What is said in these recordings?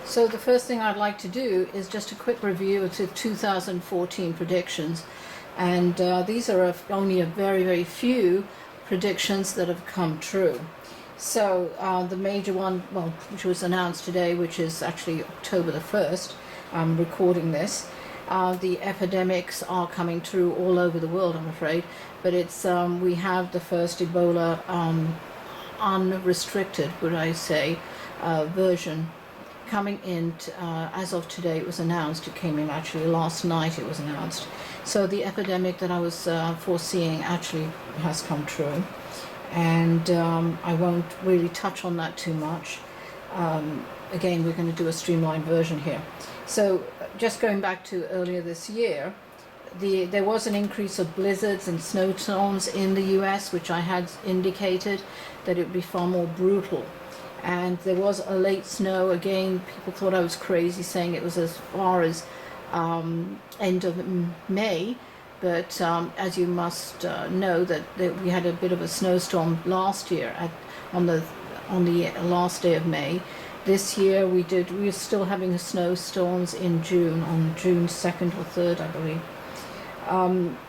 So the first thing I'd like to do is just a quick review of the 2014 predictions, and these are only a very, very few predictions that have come true. So the major one, well, which was announced today, which is actually October the 1st, I'm recording this, the epidemics are coming through all over the world, I'm afraid, but it's we have the first Ebola unrestricted, would I say, version coming in as of today. It was announced. It came in actually last night. It was announced. So the epidemic that I was foreseeing actually has come true, and I won't really touch on that too much. Again, we're going to do a streamlined version here. So just going back to earlier this year, there was an increase of blizzards and snowstorms in the US, which I had indicated that it would be far more brutal. And there was a late snow. Again, people thought I was crazy saying it was as far as end of May, but as you must know, that we had a bit of a snowstorm last year on the last day of May. This year we were still having snowstorms in June, on June 2nd or 3rd, I believe.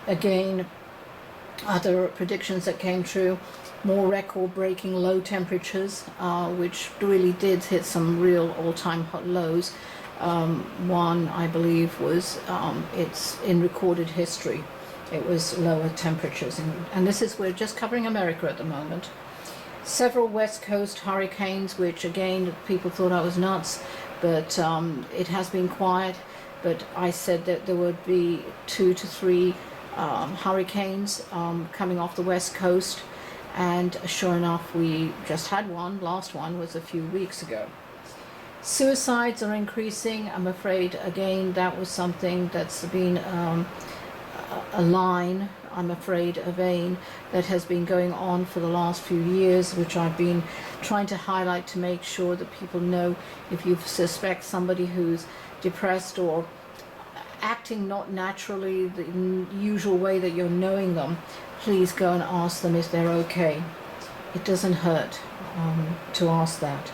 Again, other predictions that came true: more record-breaking low temperatures, which really did hit some real all-time hot lows. One, I believe, was it's in recorded history. It was lower temperatures, and this is, we're just covering America at the moment. Several West Coast hurricanes, which again people thought I was nuts, but it has been quiet. But I said that there would be 2 to 3 hurricanes coming off the West Coast. And sure enough, we just had one. Last one was a few weeks ago. Suicides are increasing. I'm afraid, again, that was something that's been a line, I'm afraid, a vein that has been going on for the last few years, which I've been trying to highlight to make sure that people know, if you suspect somebody who's depressed or acting not naturally the usual way that you're knowing them, please go and ask them if they're okay. It doesn't hurt to ask that.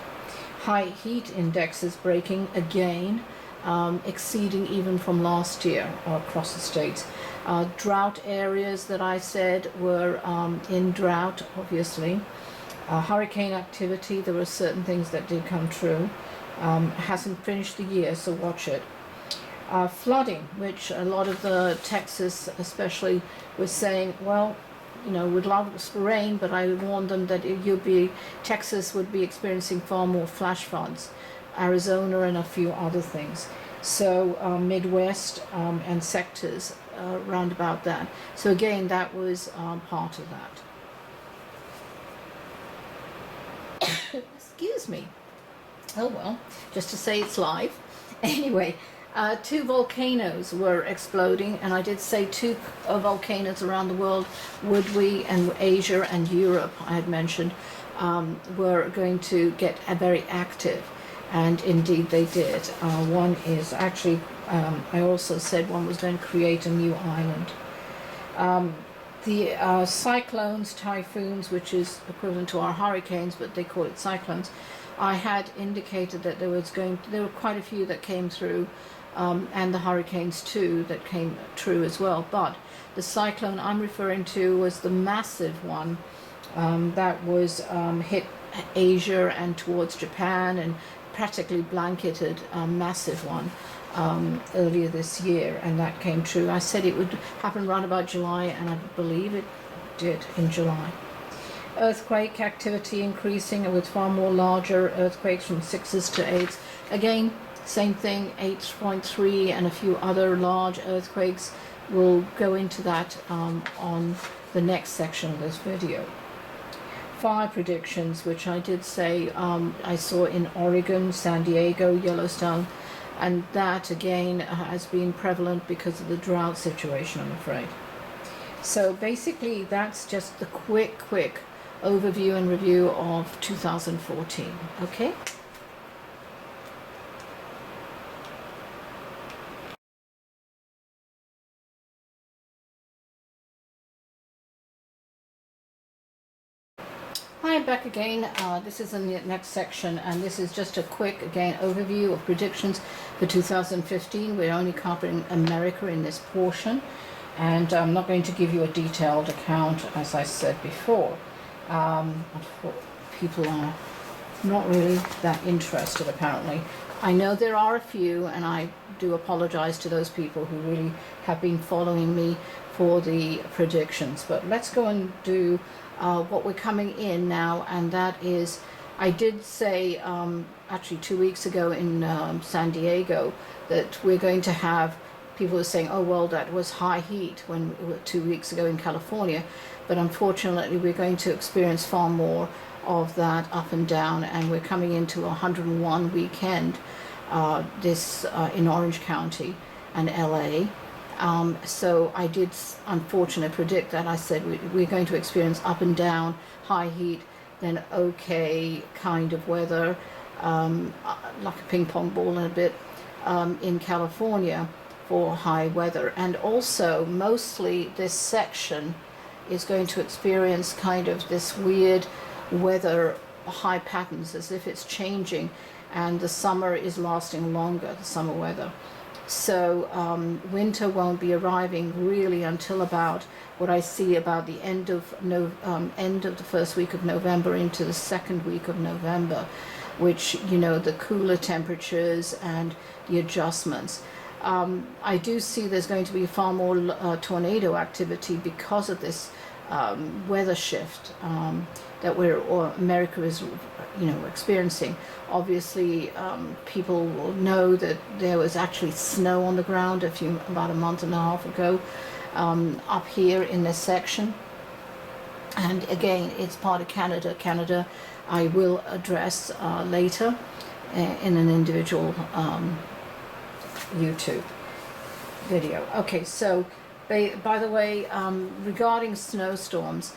High heat indexes breaking again, exceeding even from last year across the states. Drought areas that I said were in drought, obviously. Hurricane activity, there were certain things that did come true. Hasn't finished the year, so watch it. Flooding, which a lot of the Texas especially was saying, well, you know, would love rain, but I warned them that Texas would be experiencing far more flash floods, Arizona and a few other things. So Midwest and sectors round about that. So again, that was part of that. Excuse me. Oh well, just to say it's live. Anyway. 2 volcanoes were exploding, and I did say 2 volcanoes around the world, and Asia and Europe, I had mentioned, were going to get very active, and indeed they did. One is actually, I also said one was going to create a new island. The cyclones, typhoons, which is equivalent to our hurricanes, but they call it cyclones, I had indicated that there were quite a few that came through, and the hurricanes too that came true as well. But the cyclone I'm referring to was the massive one that was hit Asia and towards Japan and practically blanketed, a massive one earlier this year, and that came true. I said it would happen around about July, and I believe it did in July. Earthquake activity increasing with far more larger earthquakes from 6s to 8s. Again, same thing, 8.3 and a few other large earthquakes. We'll go into that on the next section of this video. Fire predictions, which I did say I saw in Oregon, San Diego, Yellowstone, and that again has been prevalent because of the drought situation, I'm afraid. So basically that's just the quick overview and review of 2014, okay? Hi, I'm back again. This is in the next section, and this is just a quick, again, overview of predictions for 2015. We're only covering America in this portion, and I'm not going to give you a detailed account, as I said before. People are not really that interested, apparently. I know there are a few, and I do apologize to those people who really have been following me for the predictions. But let's go and do what we're coming in now, and that is, I did say actually 2 weeks ago in San Diego that we're going to have, people were saying, oh well, that was high heat when 2 weeks ago in California, but unfortunately we're going to experience far more of that up and down, and we're coming into a 101 weekend in Orange County and LA. So I did unfortunately predict that. I said we're going to experience up and down, high heat, then okay kind of weather, like a ping pong ball a bit, in California for high weather. And also mostly this section is going to experience kind of this weird weather high patterns, as if it's changing and the summer is lasting longer, the summer weather. So winter won't be arriving really until about what I see about the end of the first week of November into the second week of November, which, you know, the cooler temperatures and the adjustments. I do see there's going to be far more tornado activity because of this weather shift that America is, you know, experiencing. Obviously, people will know that there was actually snow on the ground about a month and a half ago up here in this section. And again, it's part of Canada. Canada, I will address later in an individual YouTube video. Okay, so by the way, regarding snowstorms,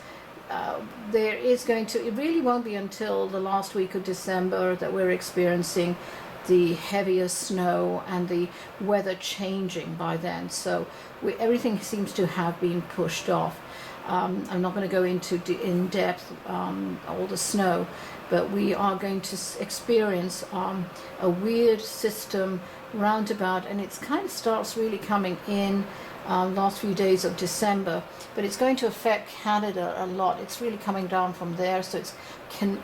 it really won't be until the last week of December that we're experiencing the heavier snow and the weather changing by then. So everything seems to have been pushed off. I'm not going to go into in depth all the snow, but we are going to experience a weird system roundabout, and it's kind of starts really coming in last few days of December, but it's going to affect Canada a lot. It's really coming down from there, so it's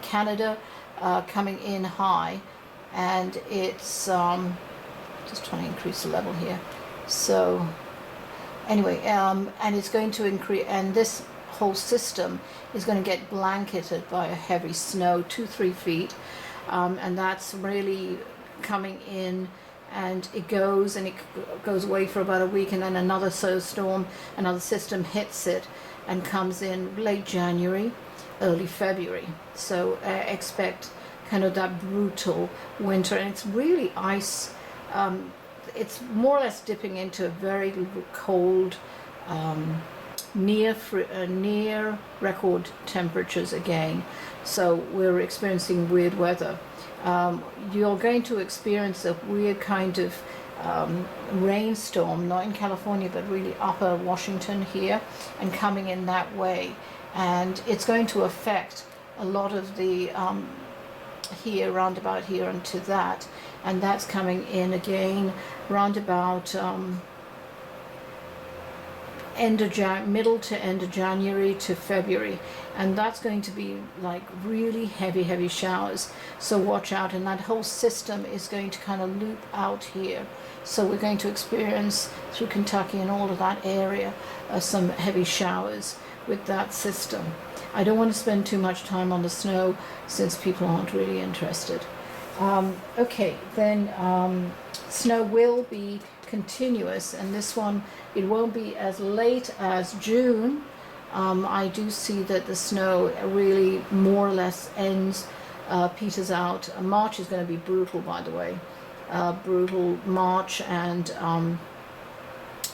Canada coming in high, and it's just trying to increase the level here. So anyway, and it's going to increase, and this whole system is going to get blanketed by a heavy snow, 2-3 feet, and that's really coming in. And it goes away for about a week, and then another snowstorm, another system hits it and comes in late January, early February. So expect kind of that brutal winter, and it's really ice. It's more or less dipping into a very cold, near record temperatures again. So we're experiencing weird weather. You're going to experience a weird kind of rainstorm, not in California, but really upper Washington here, and coming in that way. And it's going to affect a lot of the here, roundabout here, and to that. And that's coming in again roundabout middle to end of January to February, and that's going to be like really heavy showers, so watch out. And that whole system is going to kind of loop out here, so we're going to experience through Kentucky and all of that area some heavy showers with that system. I don't want to spend too much time on the snow since people aren't really interested. Okay, then snow will be continuous, and this one, it won't be as late as June. I do see that the snow really more or less peters out. March is going to be brutal, by the way. Brutal March and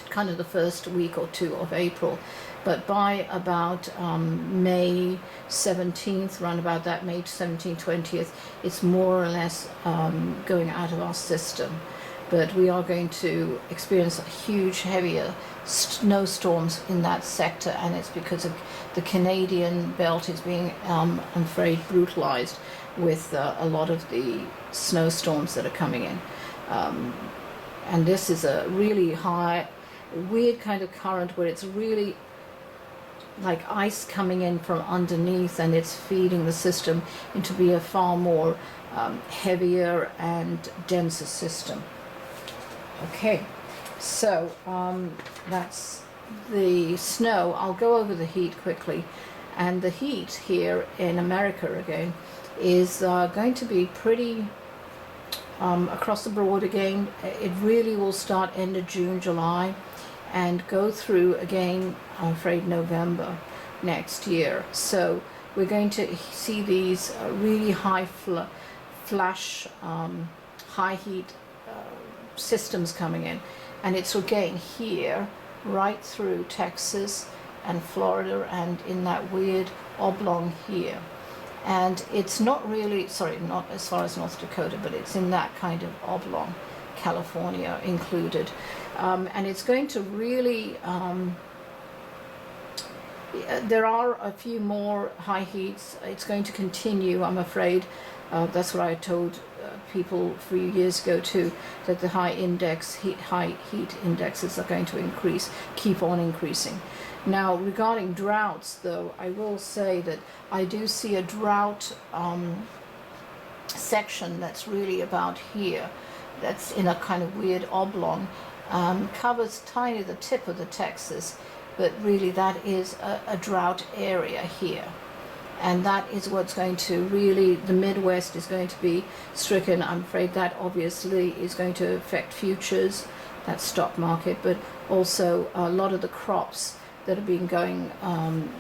kind of the first week or two of April. But by about May 17th, around about that May 17th, 20th, it's more or less going out of our system. but we are going to experience huge, heavier snowstorms in that sector, and it's because of the Canadian belt is being, I'm afraid, brutalized with a lot of the snowstorms that are coming in. And this is a really high, weird kind of current where it's really like ice coming in from underneath, and it's feeding the system into be a far more heavier and denser system. Okay, so that's the snow. I'll go over the heat quickly. And the heat here in America again is going to be pretty across the board again. It really will start end of June, July, and go through again, I'm afraid, November next year. So we're going to see these really high flash, high heat systems coming in. And it's again here, right through Texas and Florida, and in that weird oblong here. And it's not really, sorry, not as far as North Dakota, but it's in that kind of oblong, California included. And it's going to really, there are a few more high heats. It's going to continue, I'm afraid. That's what I told people a few years ago too, that the high heat indexes are going to increase, keep on increasing. Now, regarding droughts, though, I will say that I do see a drought section that's really about here, that's in a kind of weird oblong, covers tiny the tip of the Texas, but really that is a drought area here. And that is what's going to really, the Midwest is going to be stricken. I'm afraid that obviously is going to affect futures, that stock market, but also a lot of the crops that have been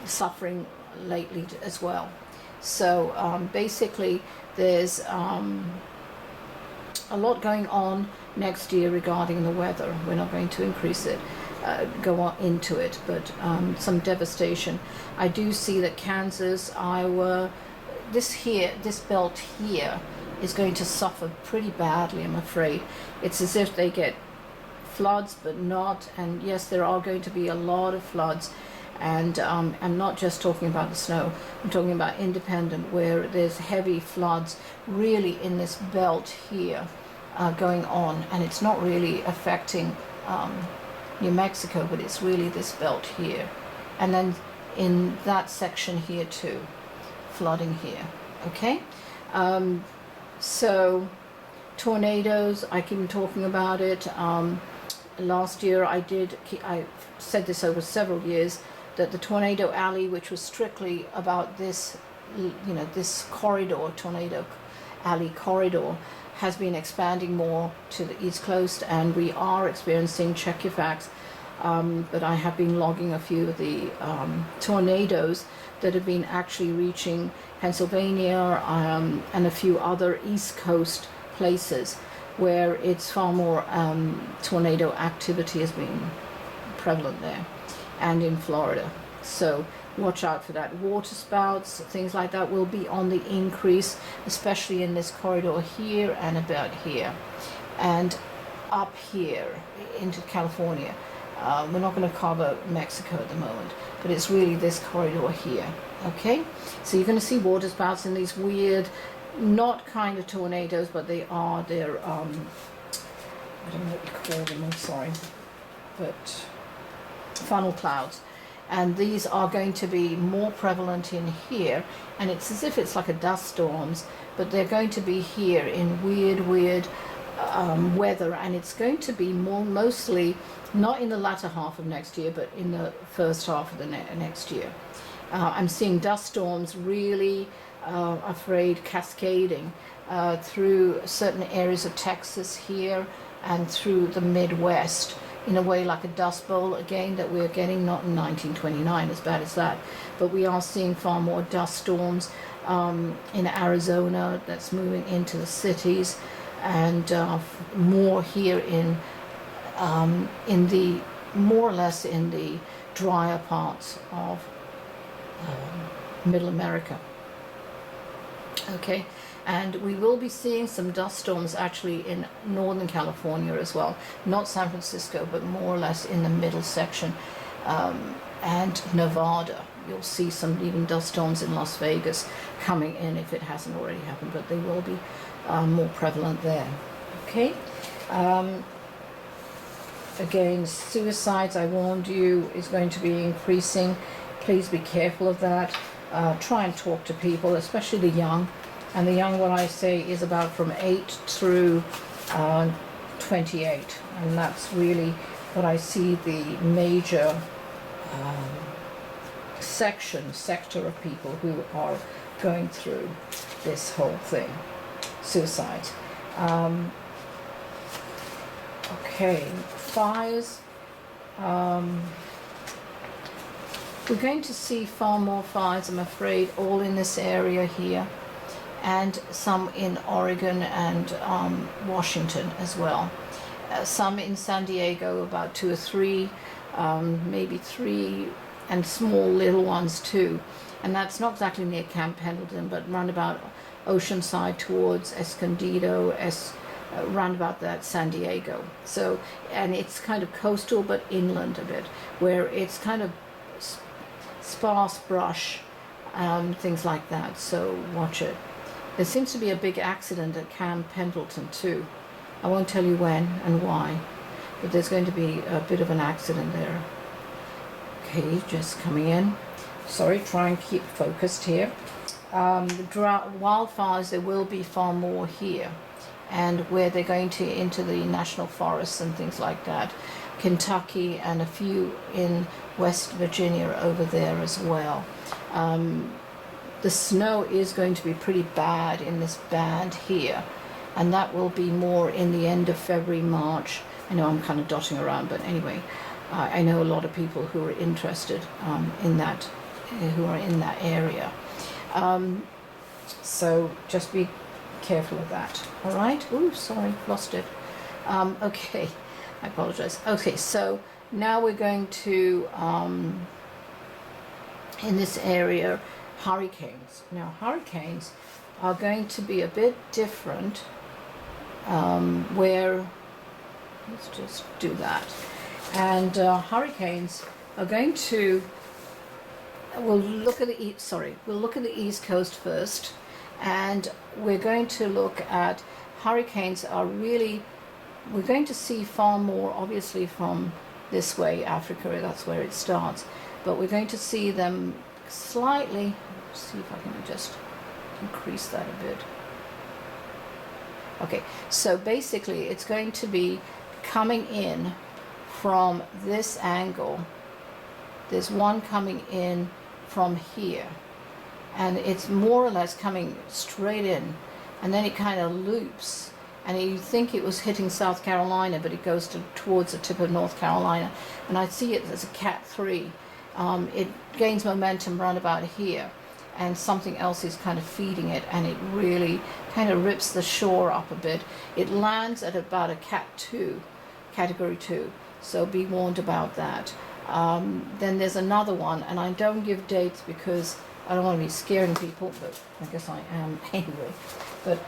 suffering lately as well. So basically there's a lot going on next year regarding the weather. We're not going to increase it, go on into it, but some devastation. I do see that Kansas, Iowa, this belt here is going to suffer pretty badly, I'm afraid. It's as if they get floods, but not, and yes, there are going to be a lot of floods, and I'm not just talking about the snow, I'm talking about independent, where there's heavy floods really in this belt here going on, and it's not really affecting New Mexico, but it's really this belt here, and then in that section here too, flooding here. Okay, so tornadoes, I keep talking about it. Last year I said this over several years, that the tornado alley, which was strictly about this, this corridor, tornado alley corridor, has been expanding more to the East Coast, and we are experiencing, check your facts, but I have been logging a few of the tornadoes that have been actually reaching Pennsylvania and a few other East Coast places where it's far more tornado activity has been prevalent there, and in Florida. So watch out for that. Water spouts, things like that will be on the increase, especially in this corridor here and about here. And up here into California. We're not going to cover Mexico at the moment, but it's really this corridor here. Okay? So you're going to see water spouts in these weird, not kind of tornadoes, but they're I don't know what you call them, I'm sorry, but funnel clouds. And these are going to be more prevalent in here, and it's as if it's like a dust storms, but they're going to be here in weird weather, and it's going to be mostly not in the latter half of next year, but in the first half of the next year. I'm seeing dust storms really afraid cascading through certain areas of Texas here and through the Midwest, in a way like a dust bowl again that we're getting, not in 1929 as bad as that, but we are seeing far more dust storms in Arizona that's moving into the cities, and more here in the more or less in the drier parts of Middle America. Okay, And we will be seeing some dust storms actually in Northern California as well. Not San Francisco, but more or less in the middle section. And Nevada. You'll see some even dust storms in Las Vegas coming in if it hasn't already happened, but they will be more prevalent there. Okay. Again, suicides, I warned you, is going to be increasing. Please be careful of that. Try and talk to people, especially the young. And the young, what I say, is about from 8 through 28. And that's really what I see the major sector of people who are going through this whole thing. Suicide. Okay, fires. We're going to see far more fires, I'm afraid, all in this area here, and some in Oregon and Washington as well. Some in San Diego, about 2 or 3, maybe 3, and small little ones too. And that's not exactly near Camp Pendleton, but roundabout Oceanside towards Escondido, roundabout that San Diego. So, and it's kind of coastal but inland a bit, where it's kind of sparse brush, things like that. So watch it. There seems to be a big accident at Camp Pendleton too. I won't tell you when and why, but there's going to be a bit of an accident there. Okay, just coming in. Sorry, try and keep focused here. The wildfires, there will be far more here, and where they're going to into the national forests and things like that. Kentucky and a few in West Virginia over there as well. The snow is going to be pretty bad in this band here, and that will be more in the end of February, March. I know I'm kind of dotting around, but anyway, I know a lot of people who are interested in that, who are in that area. So just be careful of that. All right. Ooh, sorry, lost it. Okay, I apologize. Okay, so now we're going to in this area, hurricanes. Now, hurricanes are going to be a bit different. Where let's just do that. And hurricanes are going to. We'll look at the East Coast first, and we're going to look at hurricanes are really, we're going to see far more obviously from this way, Africa, that's where it starts, but we're going to see them slightly, see if I can just increase that a bit. Okay, so basically it's going to be coming in from this angle. There's one coming in from here, and it's more or less coming straight in, and then it kind of loops, and you think it was hitting South Carolina, but it goes towards the tip of North Carolina, and I see it as a Cat 3. It gains momentum right about here, and something else is kind of feeding it, and it really kind of rips the shore up a bit. It lands at about a Cat 2, Category 2, so be warned about that. Then there's another one, and I don't give dates because I don't want to be scaring people, but I guess I am anyway. But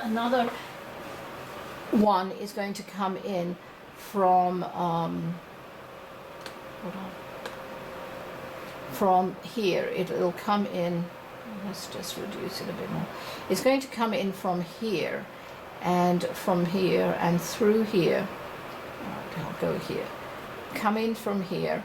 another one is going to come in from from here. It'll come in. Let's just reduce it a bit more. It's going to come in from here, and from here, and through here. I'll go here. Come in from here,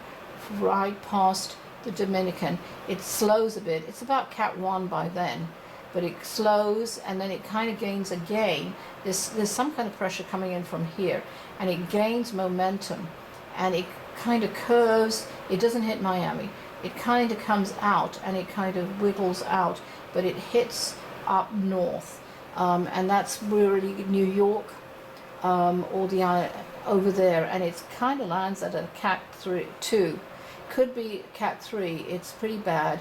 right past the Dominican. It slows a bit. It's about Cat 1 by then, but it slows, and then it kind of gains again. There's some kind of pressure coming in from here, and it gains momentum, and it kind of curves. It doesn't hit Miami. It kind of comes out, and it kind of wiggles out, but it hits up north, and that's really New York, or the over there, and it kind of lands at a Cat 2. Could be Cat 3. It's pretty bad.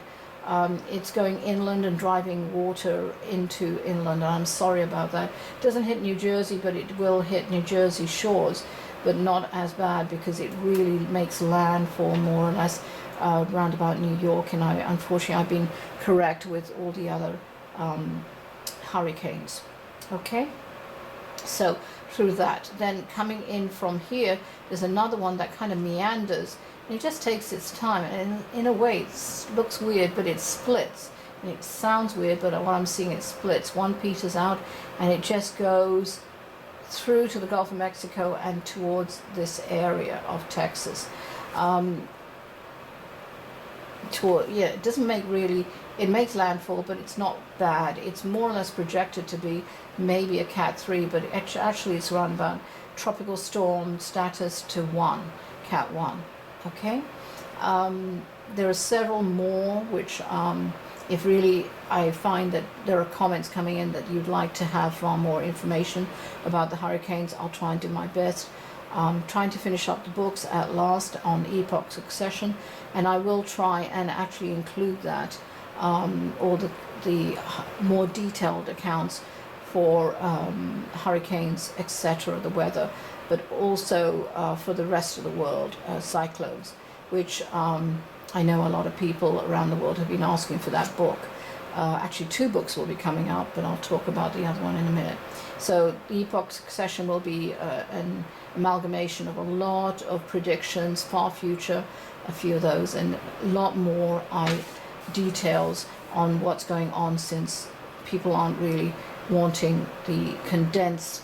It's going inland and driving water into inland, and I'm sorry about that. It doesn't hit New Jersey, but it will hit New Jersey shores, but not as bad because it really makes landfall more or less round about New York, and unfortunately I've been correct with all the other hurricanes. Okay, so through that, then coming in from here, there's another one that kind of meanders, and it just takes its time, and in a way it looks weird, but it splits, and it sounds weird, but what I'm seeing, it splits. One peters out, and it just goes through to the Gulf of Mexico and towards this area of Texas. It doesn't make really, it makes landfall, but it's not bad. It's more or less projected to be maybe a Cat 3, but actually it's around about tropical storm status to 1, Cat 1. Okay, there are several more which if really I find that there are comments coming in that you'd like to have far more information about the hurricanes, I'll try and do my best. Trying to finish up the books at last on epoch succession, and I will try and actually include that, all the more detailed accounts for hurricanes, etc., the weather, but also for the rest of the world, cyclones, which I know a lot of people around the world have been asking for that book. Actually, 2 books will be coming out, but I'll talk about the other one in a minute. So the epoch succession will be an amalgamation of a lot of predictions, far future, a few of those, and a lot more details on what's going on, since people aren't really wanting the condensed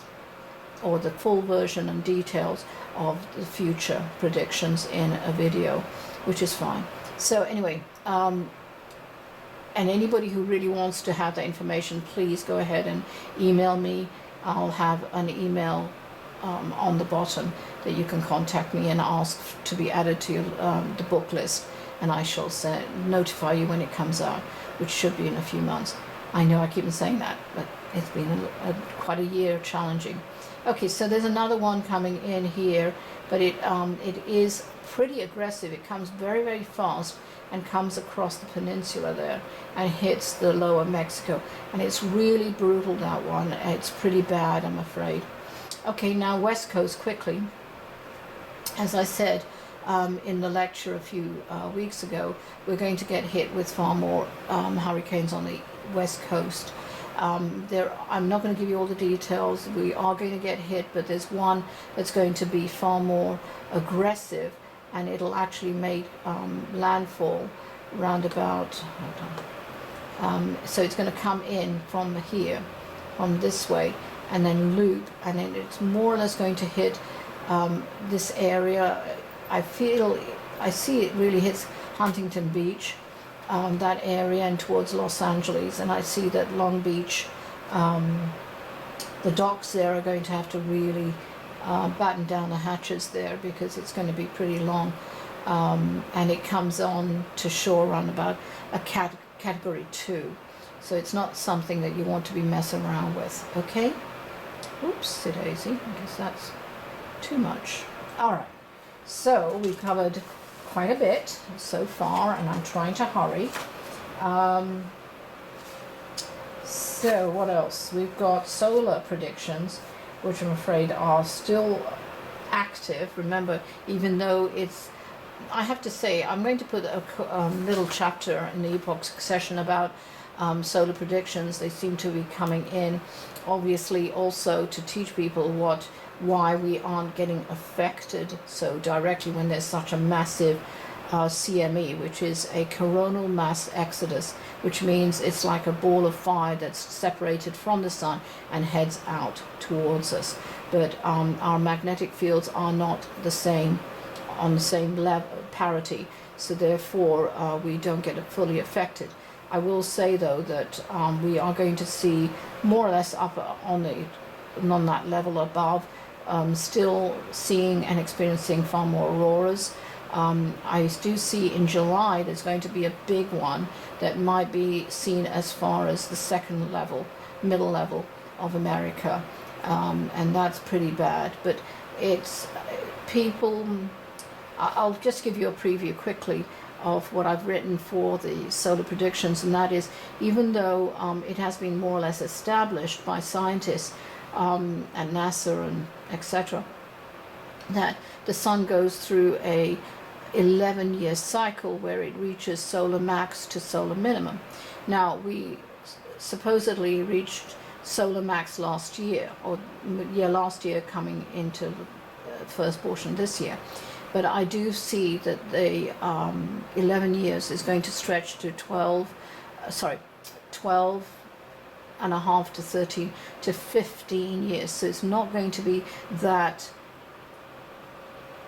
or the full version and details of the future predictions in a video, which is fine. So anyway, and anybody who really wants to have that information, please go ahead and email me. I'll have an email on the bottom that you can contact me and ask to be added to the book list, and I shall notify you when it comes out, which should be in a few months. I know I keep on saying that, but it's been quite a year challenging. Okay, so there's another one coming in here, but it is pretty aggressive. It comes very, very fast and comes across the peninsula there and hits the lower Mexico, and it's really brutal, that one. It's pretty bad, I'm afraid. Okay, now West Coast quickly. As I said in the lecture a few weeks ago, we're going to get hit with far more hurricanes on the West Coast. I'm not going to give you all the details. We are going to get hit, but there's one that's going to be far more aggressive, and it'll actually make landfall round about, so it's going to come in from here, from this way, and then loop, and then it's more or less going to hit this area. I see it really hits Huntington Beach, that area, and towards Los Angeles, and I see that Long Beach, the docks there are going to have to really batten down the hatches there, because it's going to be pretty long, and it comes on to shore around about a category 2, so it's not something that you want to be messing around with. Okay, oops, daisy, I guess that's too much. All right, so we've covered quite a bit so far, and I'm trying to hurry. So what else? We've got solar predictions, which I'm afraid are still active. Remember, even though I have to say, I'm going to put a little chapter in the epoch succession about solar predictions. They seem to be coming in, obviously, also to teach people why we aren't getting affected so directly when there's such a massive CME, which is a coronal mass exodus, which means it's like a ball of fire that's separated from the sun and heads out towards us. But our magnetic fields are not the same, on the same level, parity, so therefore we don't get fully affected. I will say though that we are going to see more or less up on that level above, still seeing and experiencing far more auroras. I do see in July there's going to be a big one that might be seen as far as the second level, middle level of America, and that's pretty bad. But it's people, I'll just give you a preview quickly of what I've written for the solar predictions, and that is, even though it has been more or less established by scientists at NASA and etc., that the sun goes through 11-year cycle where it reaches solar max to solar minimum. Now, we supposedly reached solar max last year, or last year coming into the first portion this year. But I do see that the 11 years is going to stretch to 12 and a half to 13 to 15 years. So it's not going to be that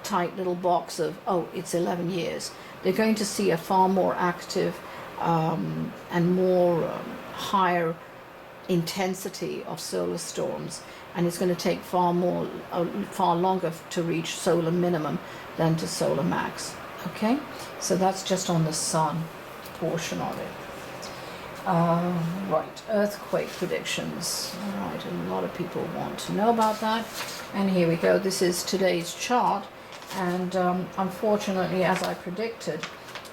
tight little box of, oh, it's 11 years. They're going to see a far more active and more higher intensity of solar storms, and it's going to take far longer to reach solar minimum than to solar max. Okay, so that's just on the sun portion of it. Right, earthquake predictions. All right, and a lot of people want to know about that. And here we go. This is today's chart, and unfortunately, as I predicted,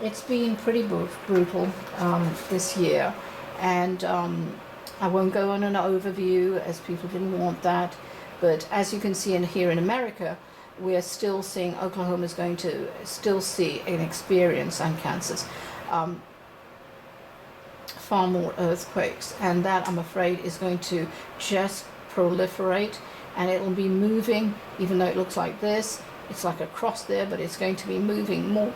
it's been pretty brutal this year, and I won't go on an overview as people didn't want that, but as you can see here in America, we're still seeing Oklahoma is going to still see and experience, and Kansas, far more earthquakes, and that, I'm afraid, is going to just proliferate, and it will be moving, even though it looks like this, it's like a cross there, but it's going to be moving more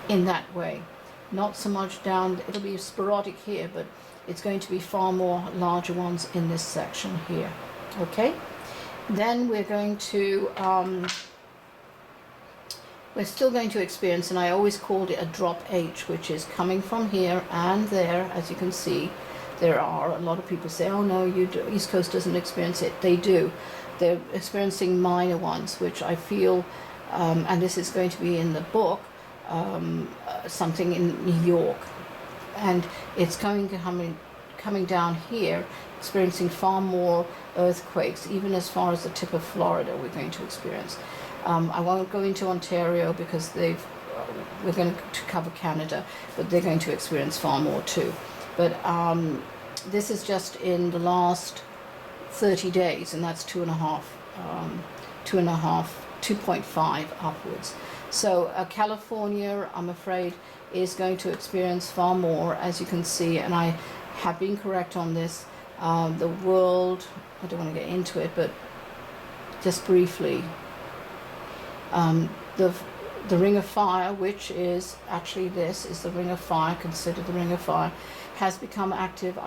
in that way. Not so much down, it'll be sporadic here, but it's going to be far more larger ones in this section here. Okay, then we're going to we're still going to experience, and I always called it a drop H, which is coming from here and there. As you can see, there are a lot of people say, oh no, East Coast doesn't experience it. They do. They're experiencing minor ones, which I feel, and this is going to be in the book, something in New York, and it's coming down here, experiencing far more earthquakes, even as far as the tip of Florida we're going to experience. I won't go into Ontario because we're going to cover Canada, but they're going to experience far more too. But this is just in the last 30 days, and that's 2.5 upwards. So California, I'm afraid, is going to experience far more, as you can see, and I have been correct on this. The world, I don't want to get into it, but just briefly, the Ring of Fire, which is actually this is the Ring of Fire, considered the Ring of Fire, has become active.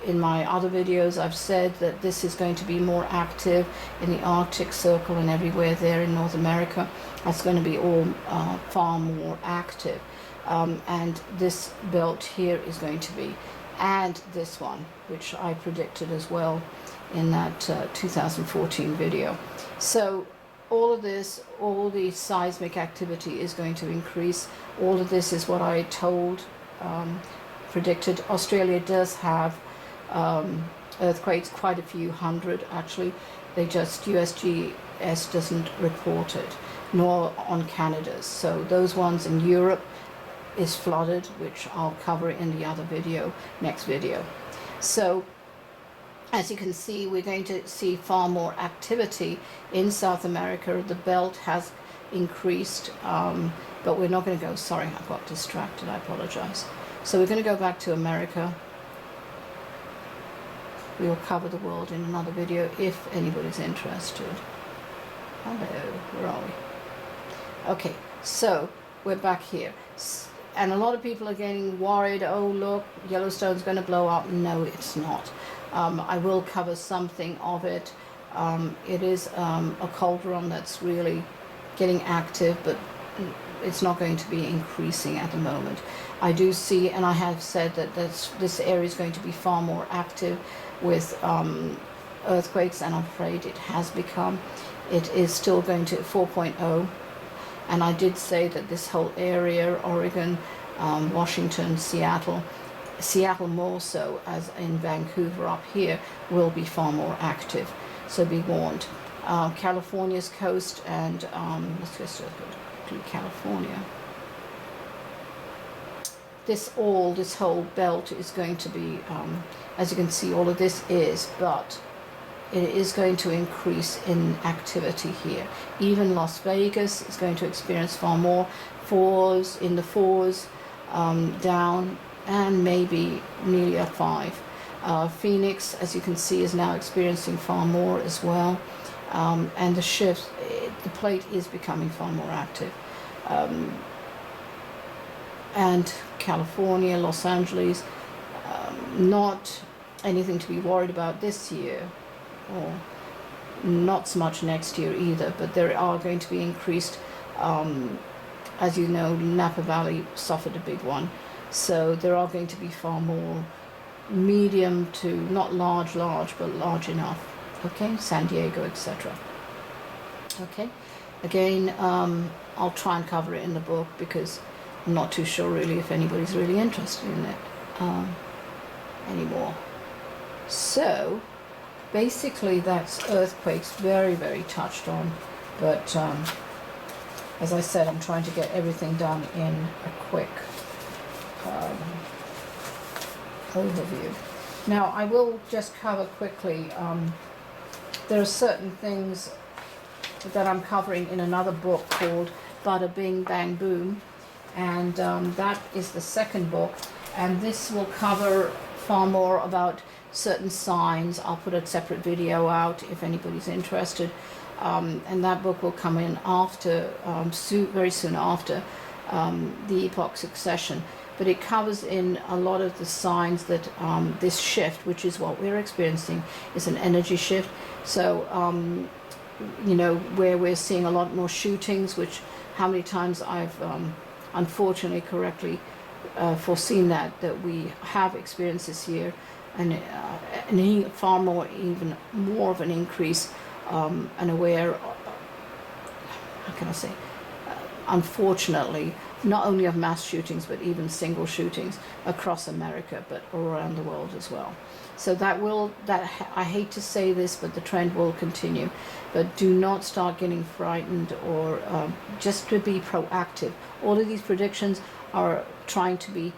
In my other videos, I've said that this is going to be more active in the Arctic Circle and everywhere there in North America. That's going to be all far more active. And this belt here is going to be, and this one, which I predicted as well in that 2014 video. So all of this, all the seismic activity is going to increase. All of this is what I told, predicted. Australia does have earthquakes, quite a few hundred actually. They just, USGS doesn't report it, nor on Canada's. So those ones in Europe is flooded, which I'll cover in the other video, next video. So as you can see, we're going to see far more activity in South America. The belt has increased, but we're not going to go, sorry, I got distracted, I apologize. So we're going to go back to America. We will cover the world in another video if anybody's interested. Hello, where are we? Okay, so we're back here. And a lot of people are getting worried, oh look, Yellowstone's going to blow up. No, it's not. I will cover something of it. It is a cauldron that's really getting active, but it's not going to be increasing at the moment. I do see, and I have said that this area is going to be far more active with earthquakes, and I'm afraid it has become. It is still going to 4.0, and I did say that this whole area, Oregon, Washington, Seattle more so, as in Vancouver up here, will be far more active. So be warned. California's coast, and let's just go to California. This whole belt is going to be, as you can see, all of this is, but it is going to increase in activity here. Even Las Vegas is going to experience far more fours, in the fours, down, and maybe nearly a 5. Phoenix, as you can see, is now experiencing far more as well. And the shift, the plate is becoming far more active. And California, Los Angeles, not anything to be worried about this year, or not so much next year either, but there are going to be increased, as you know, Napa Valley suffered a big one, so there are going to be far more medium to, not large, but large enough, okay, San Diego, etc. Okay, again, I'll try and cover it in the book because I'm not too sure really if anybody's really interested in it anymore. So basically that's earthquakes, very, very touched on, but as I said, I'm trying to get everything done in a quick overview. Now I will just cover quickly, there are certain things that I'm covering in another book called Bada Bing Bang Boom, and that is the second book, and this will cover far more about certain signs. I'll put a separate video out if anybody's interested, and that book will come in after, very soon after the epoch succession, but it covers in a lot of the signs that this shift, which is what we're experiencing, is an energy shift. So you know, where we're seeing a lot more shootings, which how many times I've unfortunately correctly foreseen that we have experienced this year, and far more, even more of an increase, and aware, how can I say, unfortunately, not only of mass shootings, but even single shootings across America, but all around the world as well. So I hate to say this, but the trend will continue. But do not start getting frightened, or just to be proactive. All of these predictions are trying to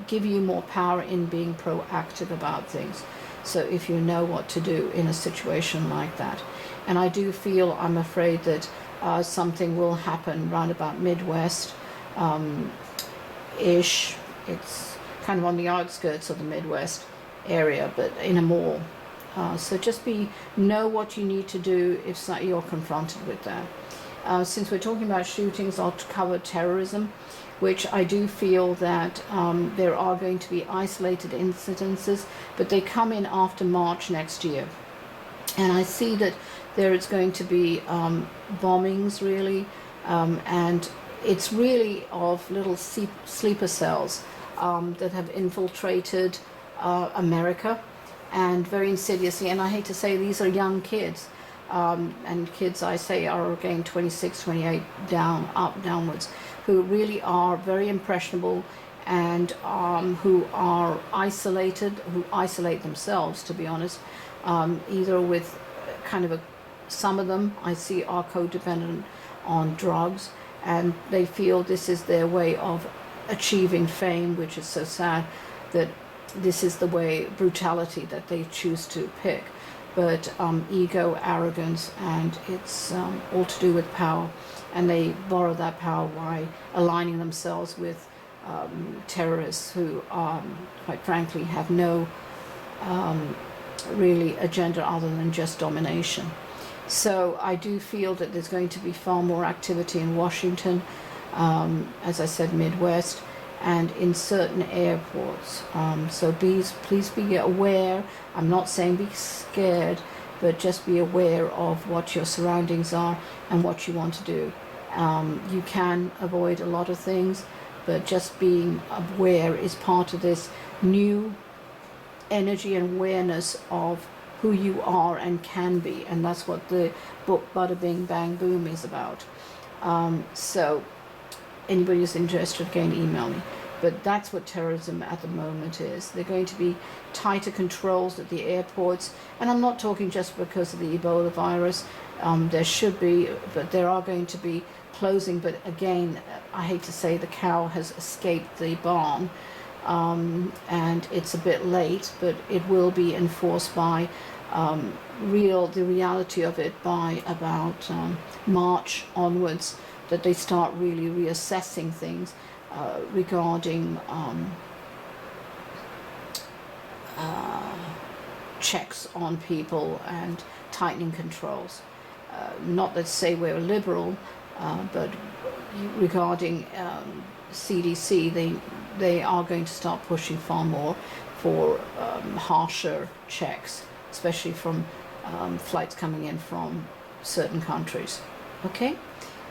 give you more power in being proactive about things. So if you know what to do in a situation like that. And I do feel, I'm afraid that something will happen round about Midwest ish. It's kind of on the outskirts of the Midwest area, but in a mall. So just know what you need to do if you're confronted with that. Since we're talking about shootings, I'll cover terrorism, which I do feel that there are going to be isolated incidences, but they come in after March next year. And I see that there is going to be bombings, really, and it's really of little sleeper cells that have infiltrated America, and very insidiously. And I hate to say, these are young kids, and kids, I say, are again 26, 28 downwards, who really are very impressionable, and who are isolated, who isolate themselves, to be honest, either with kind of some of them I see are codependent on drugs, and they feel this is their way of achieving fame, which is so sad that this is the way, brutality that they choose to pick. But ego, arrogance, and it's all to do with power, and they borrow that power by aligning themselves with terrorists who, quite frankly, have no really agenda other than just domination. So I do feel that there's going to be far more activity in Washington, as I said, Midwest, and in certain airports. So please be aware. I'm not saying be scared, but just be aware of what your surroundings are and what you want to do. You can avoid a lot of things, but just being aware is part of this new energy and awareness of who you are and can be, and that's what the book Bada Bing Bang Boom is about. So anybody who's interested, again, email me. But that's what terrorism at the moment is. They're going to be tighter controls at the airports, and I'm not talking just because of the Ebola virus. There should be, but there are going to be closing. But again, I hate to say, the cow has escaped the barn, and it's a bit late, but it will be enforced by the reality of it by about March onwards, that they start really reassessing things regarding checks on people and tightening controls. Not that say we're liberal, but regarding CDC, they are going to start pushing far more for harsher checks, especially from flights coming in from certain countries. Okay,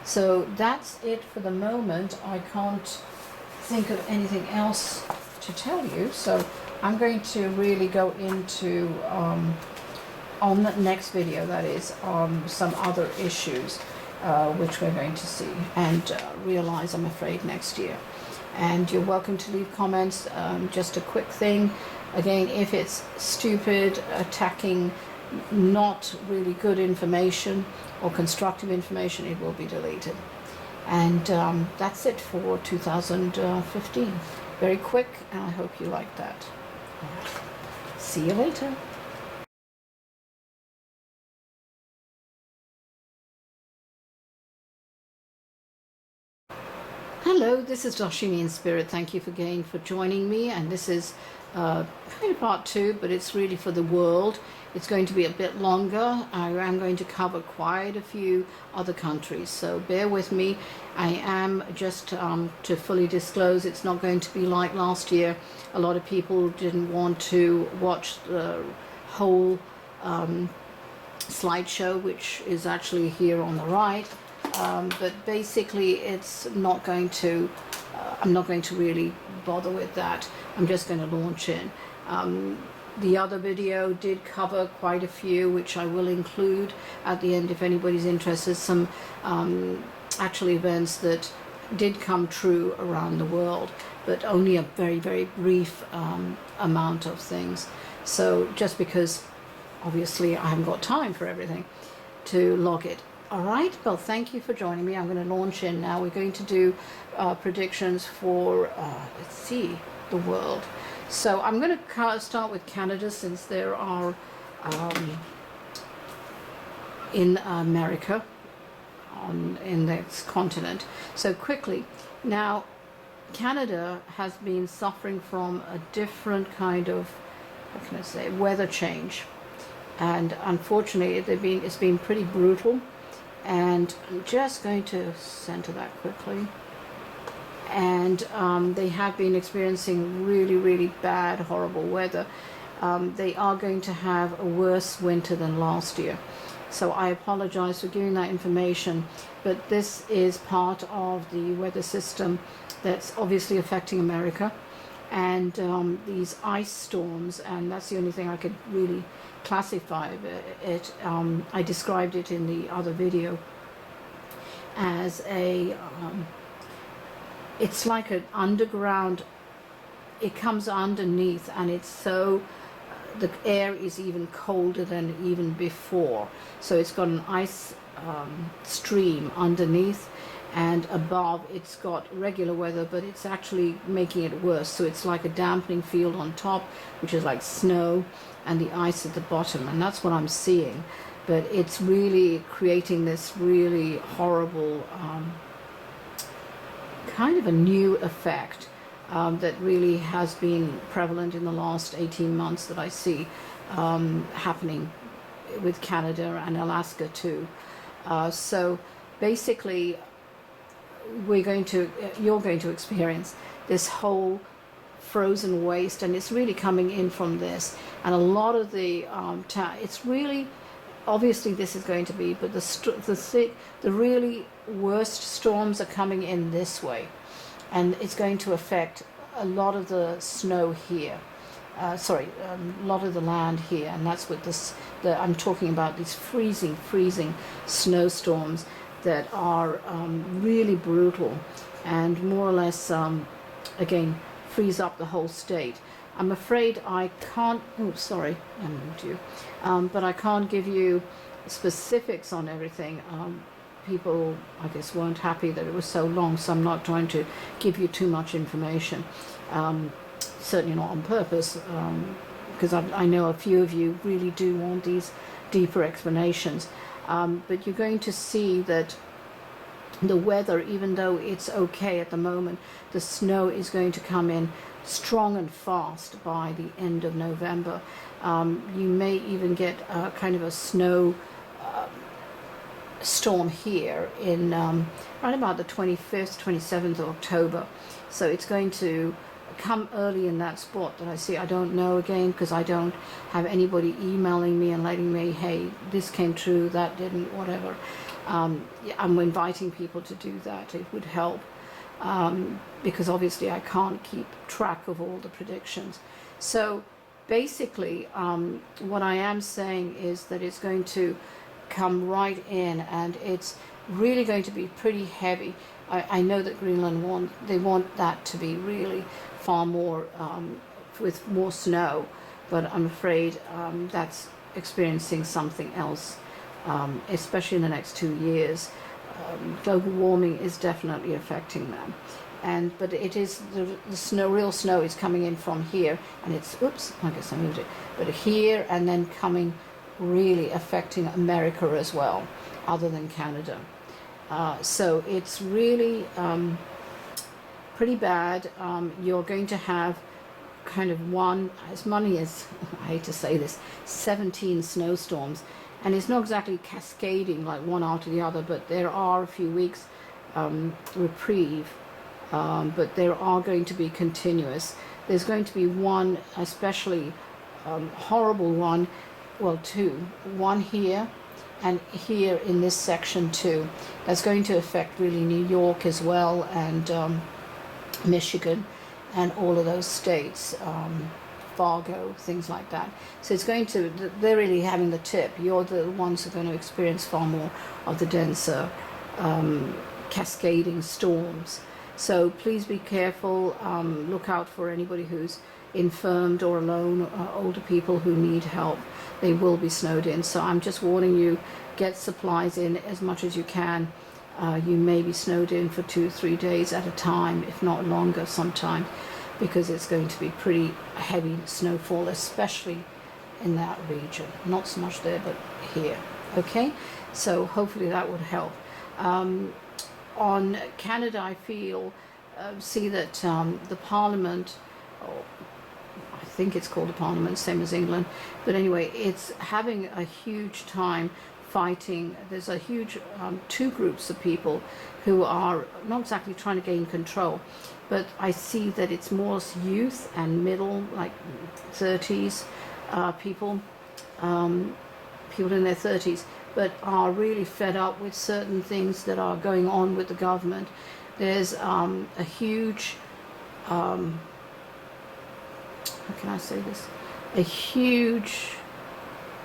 so that's it for the moment. I can't think of anything else to tell you, so I'm going to really go into on the next video, that is, some other issues which we're going to see and realize, I'm afraid, next year. And you're welcome to leave comments. Just a quick thing, again, if it's stupid, attacking not really good information or constructive information, it will be deleted. And that's it for 2015. Very quick, and I hope you like that. See you later. Hello, this is Darshini In Spirit. Thank you again for joining me, and this is kind of part 2, but it's really for the world. It's going to be a bit longer. I am going to cover quite a few other countries, so bear with me. I am just to fully disclose, it's not going to be like last year. A lot of people didn't want to watch the whole slideshow, which is actually here on the right. But basically it's not going to, I'm not going to really bother with that. I'm just going to launch in. The other video did cover quite a few, which I will include at the end if anybody's interested. Some actual events that did come true around the world, but only a very, very brief amount of things. So just because obviously I haven't got time for everything to log it. All right, well, thank you for joining me. I'm going to launch in now. We're going to do predictions for, let's see, the world. So I'm going to start with Canada, since there are in America, in this continent. So quickly, now Canada has been suffering from a different kind of, how can I say, weather change. And unfortunately, it's been pretty brutal. And I'm just going to center that quickly. And they have been experiencing really, really bad, horrible weather. They are going to have a worse winter than last year. So I apologize for giving that information, but this is part of the weather system that's obviously affecting America. And these ice storms, and that's the only thing I could really classify it. I described it in the other video as a it's like an underground, it comes underneath, and it's so the air is even colder than even before, so it's got an ice stream underneath, and above it's got regular weather, but it's actually making it worse. So it's like a dampening field on top, which is like snow, and the ice at the bottom, and that's what I'm seeing. But it's really creating this really horrible kind of a new effect that really has been prevalent in the last 18 months that I see happening with Canada and Alaska too. So basically you're going to experience this whole frozen waste, and it's really coming in from this. And a lot of the it's really, obviously this is going to be, but the really worst storms are coming in this way, and it's going to affect a lot of the snow here. A lot of the land here, and that's what I'm talking about, these freezing snowstorms that are really brutal, and more or less again freeze up the whole state. I'm afraid I can't, oh sorry, I moved you, but I can't give you specifics on everything. People, I guess, weren't happy that it was so long, so I'm not trying to give you too much information. Certainly not on purpose, because I know a few of you really do want these deeper explanations. But you're going to see that the weather, even though it's okay at the moment, the snow is going to come in strong and fast by the end of November. You may even get kind of a snow storm here in right about the 25th, 27th of October. So it's going to come early in that spot that I see. I don't know, again, because I don't have anybody emailing me and letting me, hey, this came true, that didn't, whatever. I'm inviting people to do that. It would help, because obviously I can't keep track of all the predictions. So basically, what I am saying is that it's going to come right in, and it's really going to be pretty heavy. I know that Greenland want that to be really far more, with more snow, but I'm afraid that's experiencing something else, especially in the next 2 years. Global warming is definitely affecting them. But it is the snow, real snow is coming in from here, and it's, oops, I guess I moved it, but here, and then coming really affecting America as well, other than Canada. So it's really pretty bad. You're going to have kind of as many as, I hate to say this, 17 snowstorms. And it's not exactly cascading like one after the other, but there are a few weeks reprieve, but there are going to be continuous. There's going to be one especially horrible one, well, two. One here and here in this section too. That's going to affect really New York as well, and Michigan and all of those states, Fargo, things like that. So it's going to, they're really having the tip. You're the ones who are going to experience far more of the denser cascading storms. So please be careful. Look out for anybody who's infirmed or alone, older people who need help. They will be snowed in. So I'm just warning you, get supplies in as much as you can. You may be snowed in for 2-3 days at a time, if not longer sometime, because it's going to be pretty heavy snowfall, especially in that region. Not so much there, but here. Okay, so hopefully that would help. On Canada, I feel, see that the Parliament, I think it's called the Parliament, same as England, but anyway, it's having a huge time fighting. There's a huge two groups of people who are not exactly trying to gain control, but I see that it's more youth and middle, like 30s people, people in their 30s, but are really fed up with certain things that are going on with the government. There's a huge, how can I say this? A huge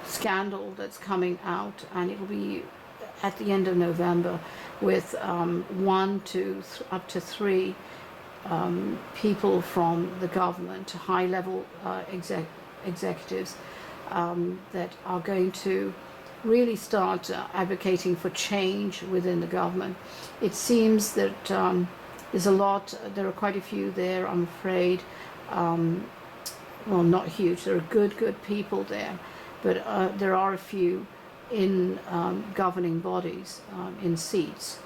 scandal that's coming out, and it will be at the end of November, with up to three people from the government, high-level executives, that are going to really start advocating for change within the government. It seems that there's a lot, there are quite a few there, I'm afraid. Well, not huge, there are good people there, but there are a few in governing bodies, in seats,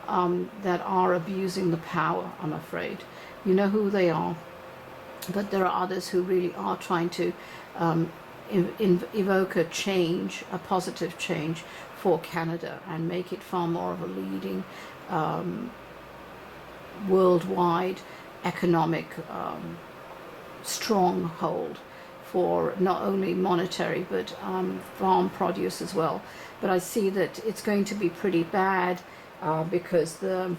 that are abusing the power, I'm afraid. You know who they are, but there are others who really are trying to evoke a change, a positive change for Canada, and make it far more of a leading worldwide economic stronghold for not only monetary but farm produce as well. But I see that it's going to be pretty bad because the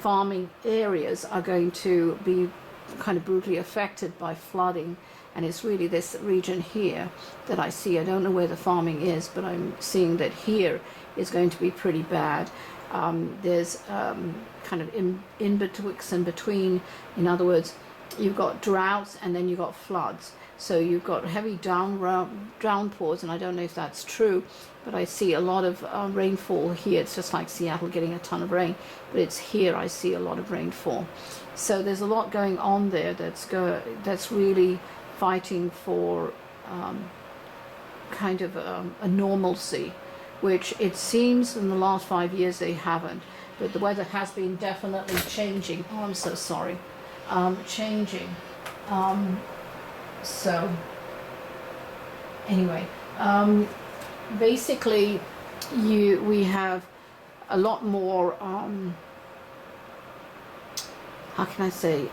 farming areas are going to be kind of brutally affected by flooding, and it's really this region here that I see. I don't know where the farming is, but I'm seeing that here is going to be pretty bad. There's kind of in between, in other words, you've got droughts and then you've got floods. So you've got heavy downpours, and I don't know if that's true, but I see a lot of rainfall here. It's just like Seattle getting a ton of rain, but it's here I see a lot of rainfall. So there's a lot going on there that's really fighting for kind of a normalcy, which it seems in the last 5 years they haven't. But the weather has been definitely changing. Oh, I'm so sorry. Changing. So anyway, basically we have a lot more, how can I say,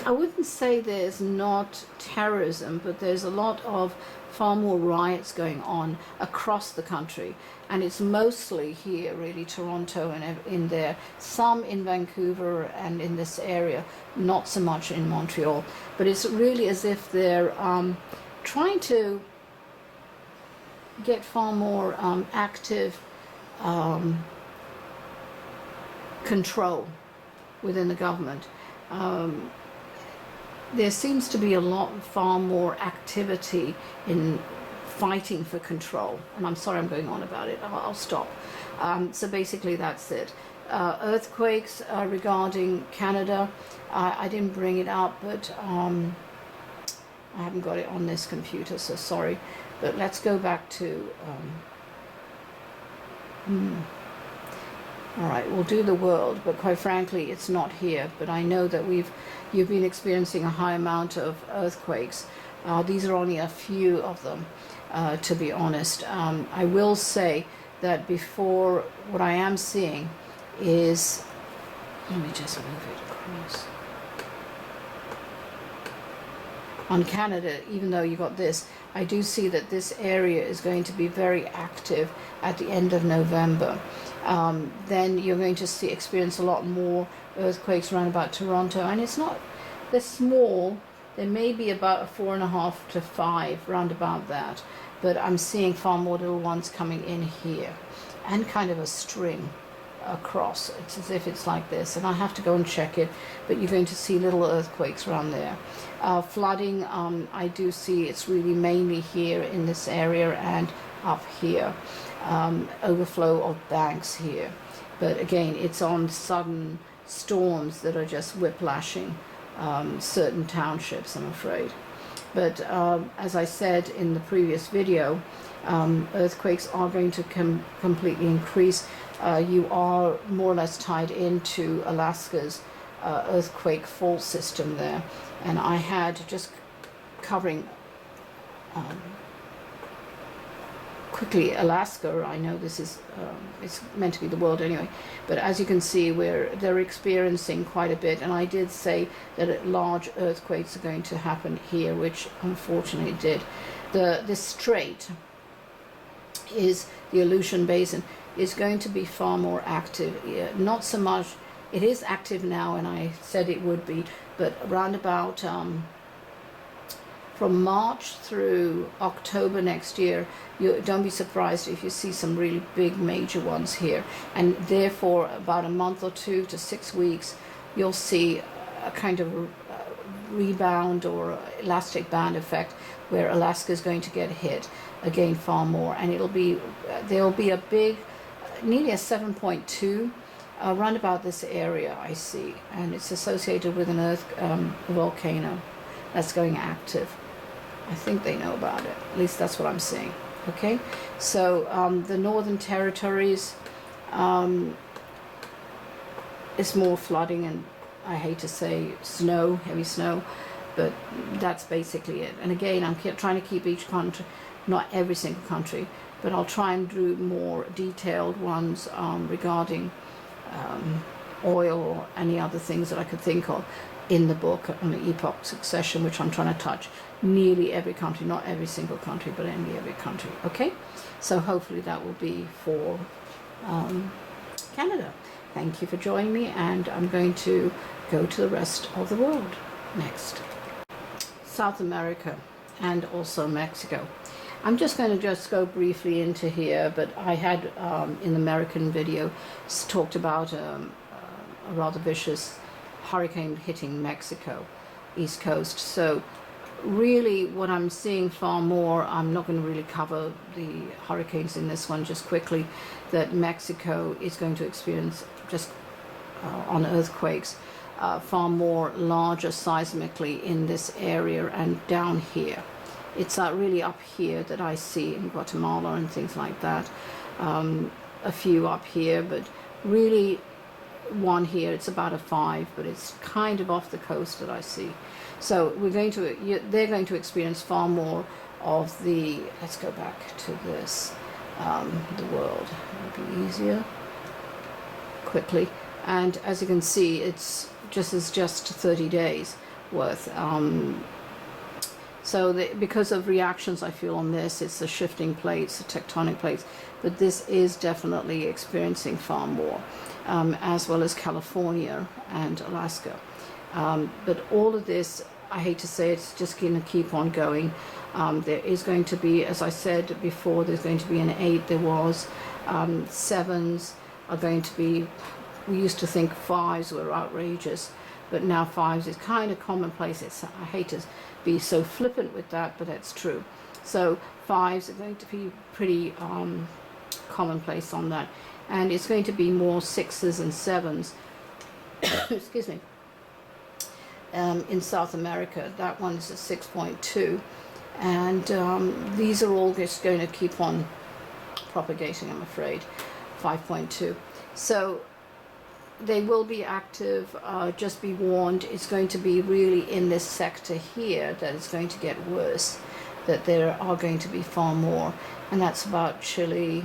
I wouldn't say there's not terrorism, but there's a lot of far more riots going on across the country, and it's mostly here, really, Toronto and in there, some in Vancouver and in this area, not so much in Montreal, but it's really as if they're trying to get far more active control within the government. There seems to be far more activity in fighting for control, and I'm sorry I'm going on about it. I'll stop. So basically that's it. Earthquakes regarding Canada, I didn't bring it up, but I haven't got it on this computer, so sorry. But let's go back to all right, we'll do the world, but quite frankly it's not here. But I know that you've been experiencing a high amount of earthquakes. These are only a few of them, to be honest. I will say that before, what I am seeing is, let me just move it across. On Canada, even though you got this, I do see that this area is going to be very active at the end of November. Then you're going to experience a lot more earthquakes around about Toronto, and they're small. There may be about a 4.5 to 5, round about that, but I'm seeing far more little ones coming in here, and kind of a string across. It's as if it's like this, and I have to go and check it, but you're going to see little earthquakes around there. Flooding, I do see it's really mainly here in this area and up here. Overflow of banks here, but again it's on sudden storms that are just whiplashing certain townships, I'm afraid. But as I said in the previous video, earthquakes are going to completely increase. You are more or less tied into Alaska's earthquake fault system there, and I had just covering quickly Alaska. I know this is it's meant to be the world anyway, but as you can see, they're experiencing quite a bit, and I did say that large earthquakes are going to happen here, which unfortunately did. This strait is the Aleutian Basin is going to be far more active. Not so much, it is active now, and I said it would be, but around about from March through October next year, don't be surprised if you see some really big major ones here. And therefore, about a month or 2 to 6 weeks, you'll see a kind of rebound or elastic band effect where Alaska is going to get hit again far more. And there'll be a big, nearly a 7.2 around about this area, I see. And it's associated with a volcano that's going active. I think they know about it. At least that's what I'm seeing. Okay, so the Northern Territories is more flooding, and I hate to say snow, heavy snow, but that's basically it. And again, I'm trying to keep each country, not every single country, but I'll try and do more detailed ones regarding oil or any other things that I could think of in the book on the epoch succession, which I'm trying to touch nearly every country, not every single country, but nearly every country. Okay, so hopefully that will be for Canada. Thank you for joining me, and I'm going to go to the rest of the world next. South America and also Mexico. I'm just going to go briefly into here, but I had in the American video talked about a rather vicious hurricane hitting Mexico, East Coast. So really what I'm seeing far more, I'm not going to really cover the hurricanes in this one, just quickly, that Mexico is going to experience just on earthquakes far more larger seismically in this area and down here. It's really up here that I see in Guatemala and things like that. A few up here, but really one here. It's about a 5, but it's kind of off the coast that I see. So they're going to experience far more of the, let's go back to this, the world. It'll be easier quickly. And as you can see, it's just 30 days worth. So because of reactions I feel on this, it's the shifting plates, the tectonic plates, but this is definitely experiencing far more, as well as California and Alaska. But all of this, I hate to say, it's just going to keep on going. There is going to be, as I said before, there's going to be an 8, there was. 7s are going to be, we used to think 5s were outrageous, but now 5s is kind of commonplace. I hate to be so flippant with that, but that's true. So 5s are going to be pretty commonplace on that. And it's going to be more 6s and 7s, excuse me, in South America. That one's a 6.2. And these are all just going to keep on propagating, I'm afraid. 5.2. So they will be active, just be warned. It's going to be really in this sector here that it's going to get worse, that there are going to be far more, and that's about Chile,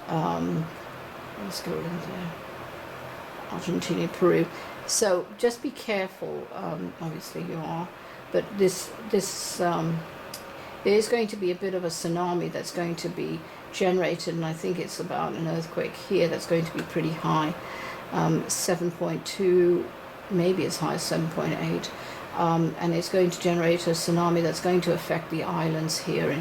let's go in there, Argentina, Peru. So just be careful, obviously you are, but there is going to be a bit of a tsunami that's going to be generated, and I think it's about an earthquake here that's going to be pretty high. 7.2, maybe as high as 7.8, and it's going to generate a tsunami that's going to affect the islands here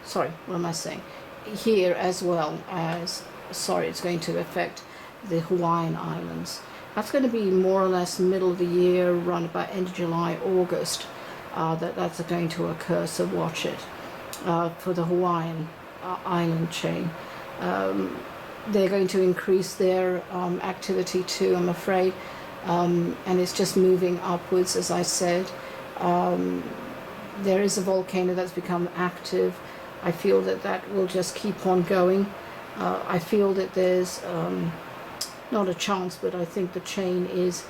sorry, what am I saying? Here as well as, sorry, it's going to affect the Hawaiian Islands. That's going to be more or less middle of the year, around about end of July, August, that's going to occur, so watch it. For the Hawaiian island chain. They're going to increase their activity too, I'm afraid, and it's just moving upwards, as I said. There is a volcano that's become active. I feel that will just keep on going. I feel that there's not a chance, but I think the chain is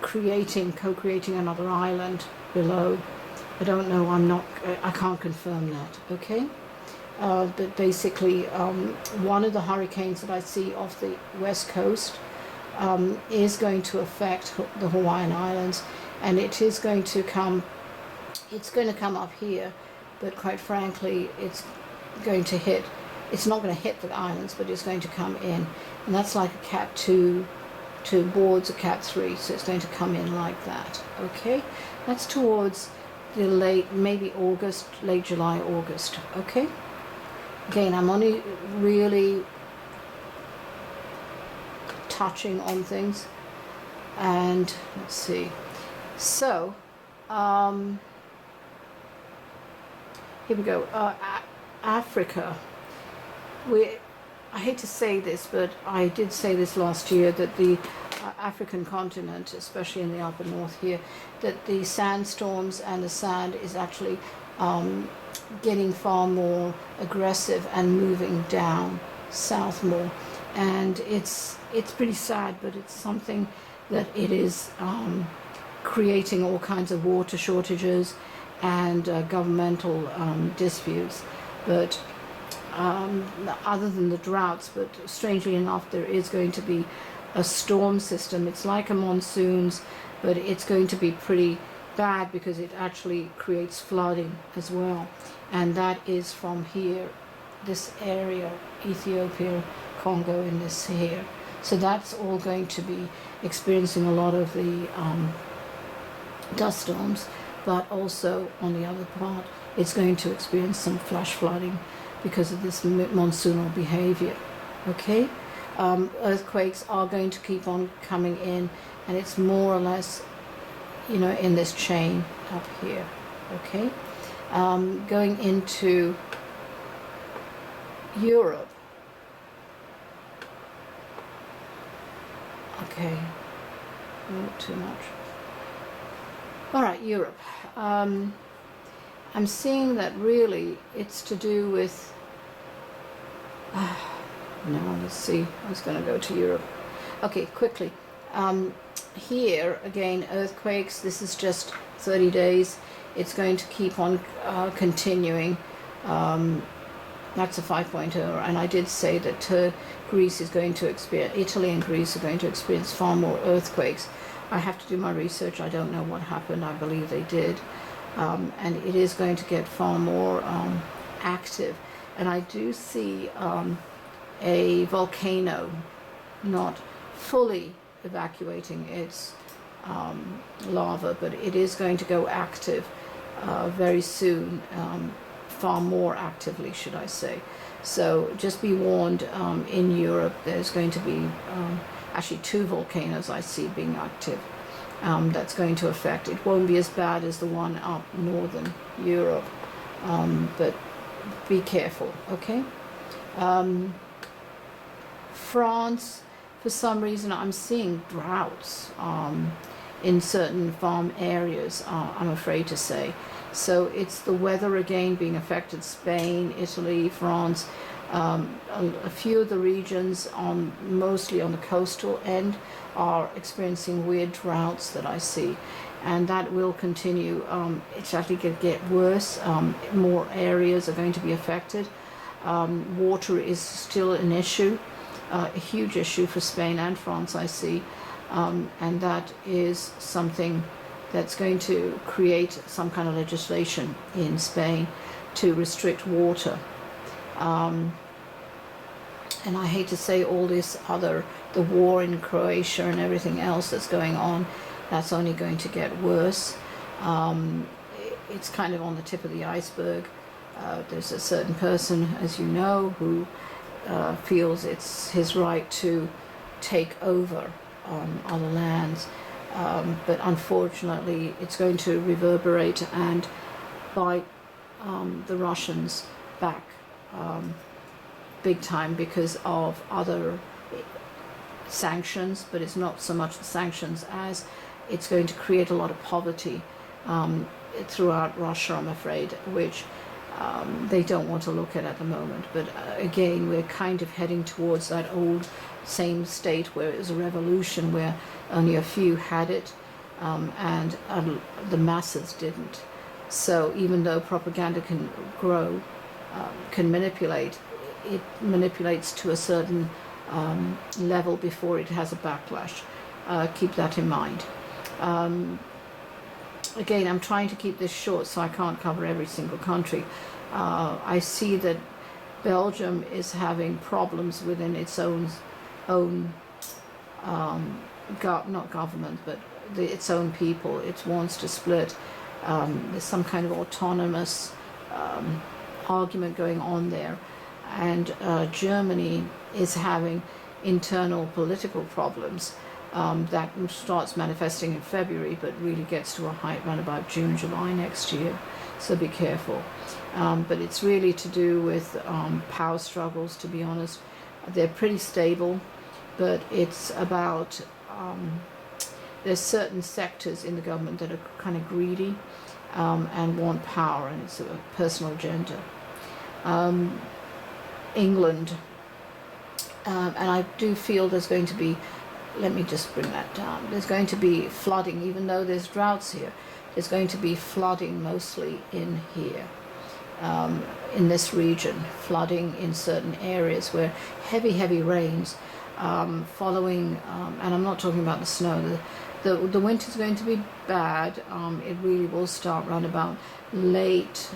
co-creating another island below. I don't know, I can't confirm that, okay? But basically, one of the hurricanes that I see off the west coast is going to affect the Hawaiian Islands, and it is going to come, it's going to come up here, but quite frankly, it's going to hit, it's not going to hit the islands, but it's going to come in, and that's like a Cat 2 towards a Cat 3, so it's going to come in like that, okay? That's towards the maybe August, late July, August, okay? Again, I'm only really touching on things, and let's see. So, here we go. Africa. I hate to say this, but I did say this last year, that the African continent, especially in the upper north here, that the sandstorms and the sand is actually getting far more aggressive and moving down south more, and it's pretty sad, but it's something that it is creating all kinds of water shortages and governmental disputes, but other than the droughts. But strangely enough, there is going to be a storm system. It's like a monsoons, but it's going to be pretty bad because it actually creates flooding as well, and that is from here, this area, Ethiopia, Congo, in this here. So that's all going to be experiencing a lot of the dust storms, but also on the other part, it's going to experience some flash flooding because of this monsoonal behavior, okay? Earthquakes are going to keep on coming in, and it's more or less, you know, in this chain up here, okay? Going into Europe, Okay, not too much. All right, Europe. I'm seeing that really it's to do with, no, let's see, I was going to go to Europe. Okay, quickly. Here, again, earthquakes, this is just 30 days. It's going to keep on continuing. That's a 5.0, and I did say that Greece is going to experience, Italy and Greece are going to experience far more earthquakes. I have to do my research. I don't know what happened. I believe they did. And it is going to get far more active. And I do see a volcano not fully evacuating its lava, but it is going to go active very soon, far more actively, should I say. So just be warned, in Europe there's going to be actually 2 volcanoes I see being active. That's going to affect. It won't be as bad as the one up northern Europe, but be careful, okay? France, for some reason, I'm seeing droughts in certain farm areas, I'm afraid to say. So it's the weather again being affected. Spain, Italy, France, a few of the regions mostly on the coastal end are experiencing weird droughts that I see, and that will continue. It's actually going to get worse. More areas are going to be affected. Water is still an issue, a huge issue for Spain and France, I see, and that is something that's going to create some kind of legislation in Spain to restrict water. And I hate to say all this other, the war in Croatia and everything else that's going on, that's only going to get worse. It's kind of on the tip of the iceberg. There's a certain person, as you know, who feels it's his right to take over other lands. But unfortunately, it's going to reverberate and bite the Russians back big time because of other sanctions, but it's not so much the sanctions as it's going to create a lot of poverty throughout Russia, I'm afraid, which they don't want to look at the moment. But again, we're kind of heading towards that old same state where it was a revolution where only a few had it and the masses didn't. So even though propaganda can grow, can manipulate, it manipulates to a certain level before it has a backlash. Keep that in mind. Again, I'm trying to keep this short so I can't cover every single country. I see that Belgium is having problems within its own not government, but its own people. It wants to split. There's some kind of autonomous argument going on there. And Germany is having internal political problems that starts manifesting in February, but really gets to a height around about June, July next year. So be careful. But it's really to do with power struggles, to be honest. They're pretty stable, but it's about there's certain sectors in the government that are kind of greedy and want power, and it's a personal agenda. England, and I do feel there's going to be, let me just bring that down, there's going to be flooding, even though there's droughts here, there's going to be flooding mostly in here, in this region, flooding in certain areas where heavy rains following, and I'm not talking about the snow, the winter's going to be bad. It really will start around about late,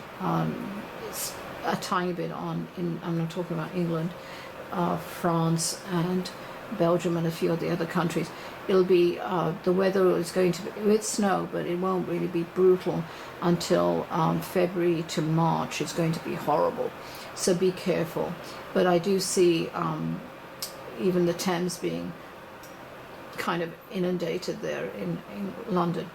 a tiny bit I'm not talking about England, France and Belgium and a few of the other countries. It'll be, the weather is going to be with snow, but it won't really be brutal until February to March. It's going to be horrible. So be careful. But I do see even the Thames being kind of inundated there in London.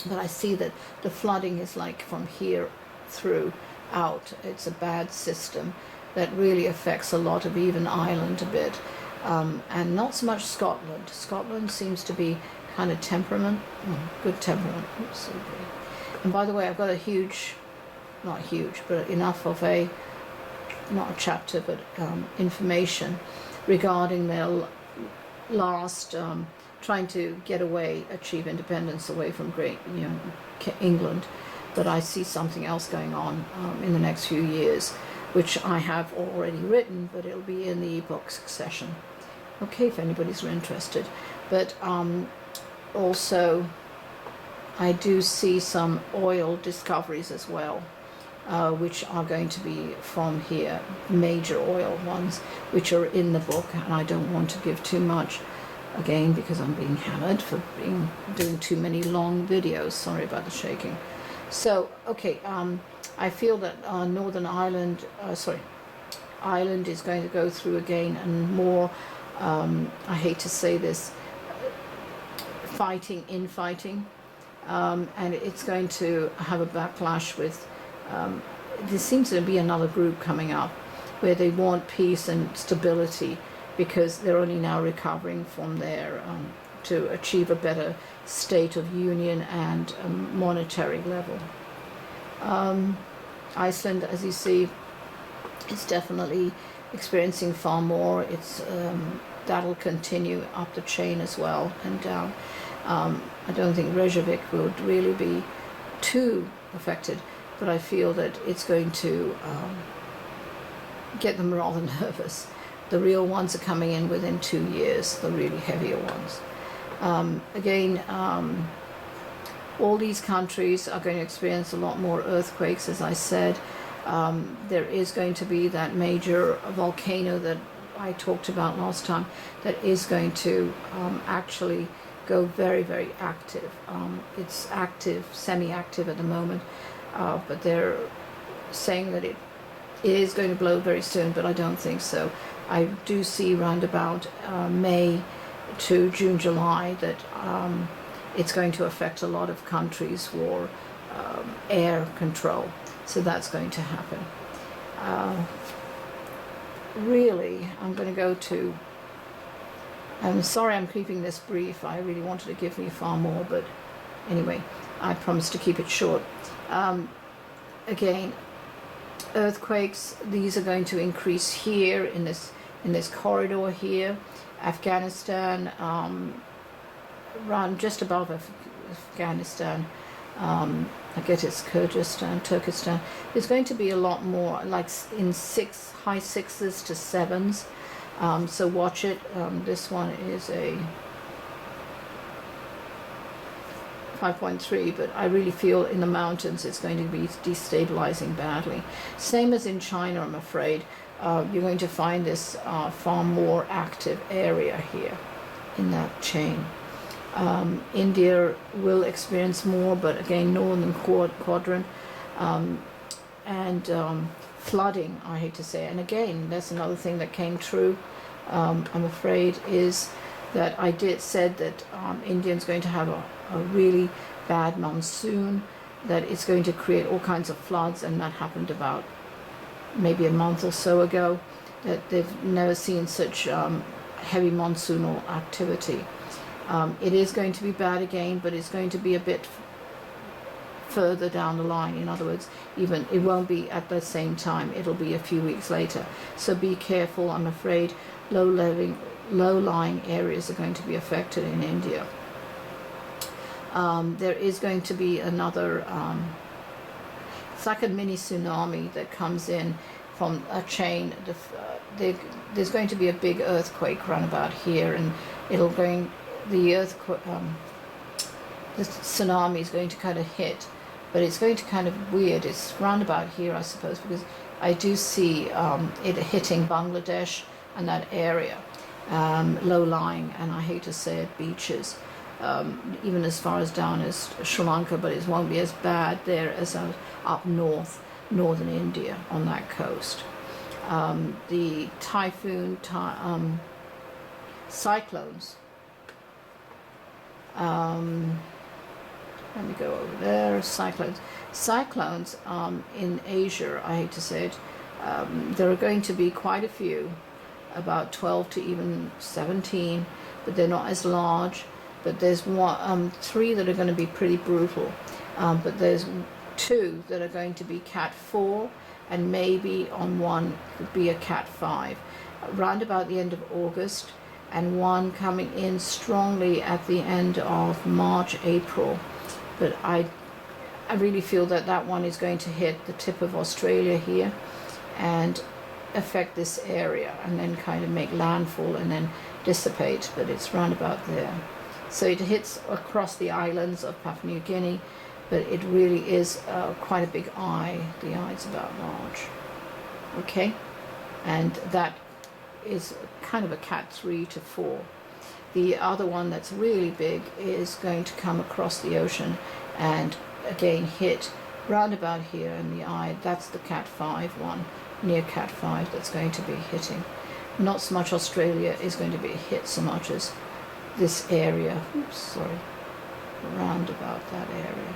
But I see that the flooding is like from here through out. It's a bad system that really affects a lot of even Ireland a bit. and not so much Scotland. Scotland seems to be kind of temperament, good temperament. Oops, okay. And by the way, I've got a huge, not huge, but enough of a, not a chapter, but information regarding their last trying to get away, achieve independence away from Great England. But I see something else going on in the next few years, which I have already written, but it'll be in the ebook succession. Okay, if anybody's interested. But also, I do see some oil discoveries as well, which are going to be from here, major oil ones, which are in the book, and I don't want to give too much, again, because I'm being hammered for doing too many long videos. Sorry about the shaking. So, okay, I feel that Northern Ireland, Ireland is going to go through again and more, I hate to say this, infighting, and it's going to have a backlash with, there seems to be another group coming up where they want peace and stability because they're only now recovering from their, to achieve a better state of union and monetary level. Iceland, as you see, is definitely experiencing far more. It's that'll continue up the chain as well and down. I don't think Reykjavik would really be too affected, but I feel that it's going to get them rather nervous. The real ones are coming in within 2 years, the really heavier ones. Again, all these countries are going to experience a lot more earthquakes, as I said. There is going to be that major volcano that I talked about last time that is going to actually go very, very active. It's active, semi-active at the moment, but they're saying that it is going to blow very soon, but I don't think so. I do see round about May to June, July that it's going to affect a lot of countries for air control. So that's going to happen. Really, I'm going to go to, I'm sorry I'm keeping this brief. I really wanted to give you far more, but anyway, I promised to keep it short. Again, earthquakes, these are going to increase here in this corridor here. Afghanistan, around just above Afghanistan, I guess it's Kyrgyzstan, Turkestan. There's going to be a lot more, like in high 6s to 7s. So watch it. This one is a 5.3, but I really feel in the mountains it's going to be destabilizing badly. Same as in China, I'm afraid. You're going to find this far more active area here in that chain. India will experience more, but again, northern quadrant, and flooding, I hate to say. And again, that's another thing that came true, I'm afraid, is that I said that India's going to have a really bad monsoon, that it's going to create all kinds of floods, and that happened about maybe a month or so ago, that they've never seen such heavy monsoonal activity. It is going to be bad again, but it's going to be a bit further down the line. In other words, even it won't be at the same time, it'll be a few weeks later. So be careful. I'm afraid low-lying areas are going to be affected in India. There is going to be another, it's like a mini tsunami that comes in from a chain. There's going to be a big earthquake run about here, and the tsunami is going to kind of hit, but it's going to kind of weird. It's round about here, I suppose, because I do see it hitting Bangladesh and that area, low-lying, and I hate to say it, beaches, even as far as down as Sri Lanka, but it won't be as bad there as up northern India on that coast. The cyclones. Let me go over there. Cyclones in Asia, I hate to say it, there are going to be quite a few. about 12 to even 17, but they're not as large. But there's three that are going to be pretty brutal, but there's two that are going to be Cat 4, and maybe on one could be a Cat 5, around about the end of August, and one coming in strongly at the end of March, April. But I really feel that that one is going to hit the tip of Australia here and affect this area, and then kind of make landfall and then dissipate, but it's round about there. So it hits across the islands of Papua New Guinea, but it really is quite a big eye. The eye is about large. Okay, and that is kind of a Cat 3 to 4. The other one that's really big is going to come across the ocean and again hit round about here in the eye. That's the Cat 5 one, near Cat 5, that's going to be hitting. Not so much Australia is going to be hit so much as this area, round about that area,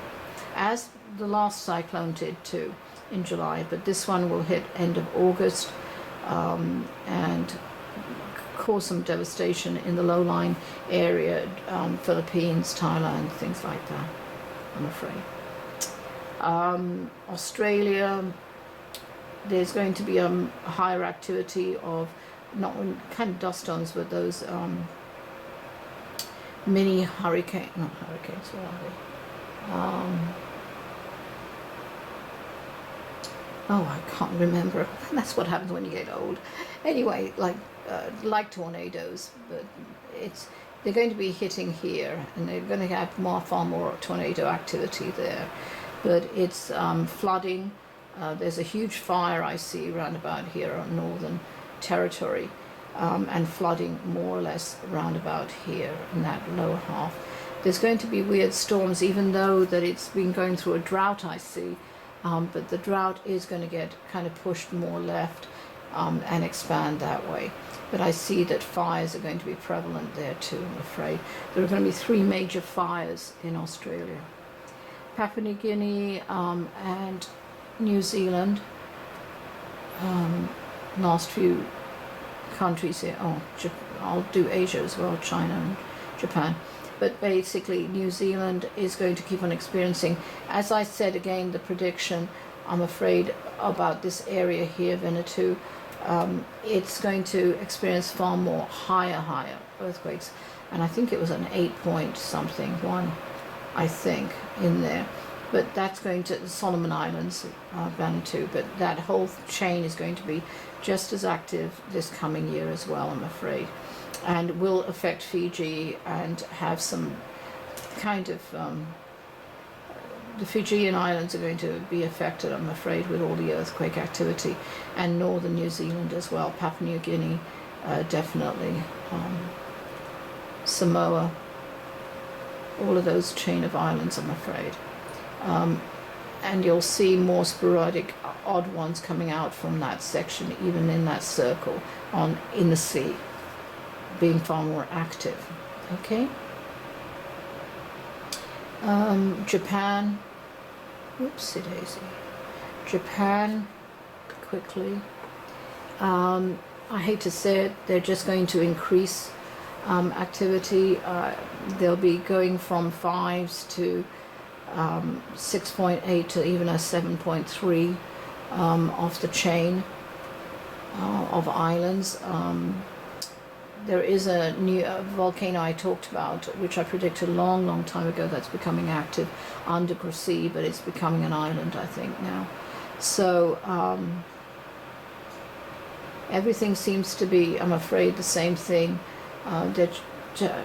as the last cyclone did too in July, but this one will hit end of August and cause some devastation in the low-lying area, Philippines, Thailand, things like that, I'm afraid. Australia, there's going to be a higher activity of not kind of dust storms, but those mini hurricanes, not hurricanes, what are they? Oh, I can't remember. That's what happens when you get old. Anyway, like tornadoes, but they're going to be hitting here, and they're going to have far more tornado activity there. But it's flooding. There's a huge fire I see around about here on Northern Territory, and flooding more or less around about here in that lower half. There's going to be weird storms, even though that it's been going through a drought I see, but the drought is going to get kind of pushed more left and expand that way. But I see that fires are going to be prevalent there too, I'm afraid. There are going to be 3 major fires in Australia. Papua New Guinea and New Zealand, last few countries here. I'll do Asia as well, China and Japan. But basically New Zealand is going to keep on experiencing, as I said again, the prediction, I'm afraid, about this area here, Vanuatu, it's going to experience far more higher earthquakes. And I think it was an 8 something one, I think, in there. But that's going to the Solomon Islands, Vanuatu, but that whole chain is going to be just as active this coming year as well, I'm afraid, and will affect Fiji and have some kind of the Fijian Islands are going to be affected, I'm afraid, with all the earthquake activity, and northern New Zealand as well, Papua New Guinea, definitely, Samoa, all of those chain of islands, I'm afraid. And you'll see more sporadic odd ones coming out from that section, even in that circle in the sea, being far more active. Okay. Japan, whoopsie daisy. Japan, quickly. I hate to say it, they're just going to increase activity. They'll be going from 5s to 6.8 to even a 7.3 off the chain of islands. There is a new volcano I talked about, which I predicted a long time ago, that's becoming active undersea, but it's becoming an island, I think, now. So everything seems to be, I'm afraid, the same thing. They're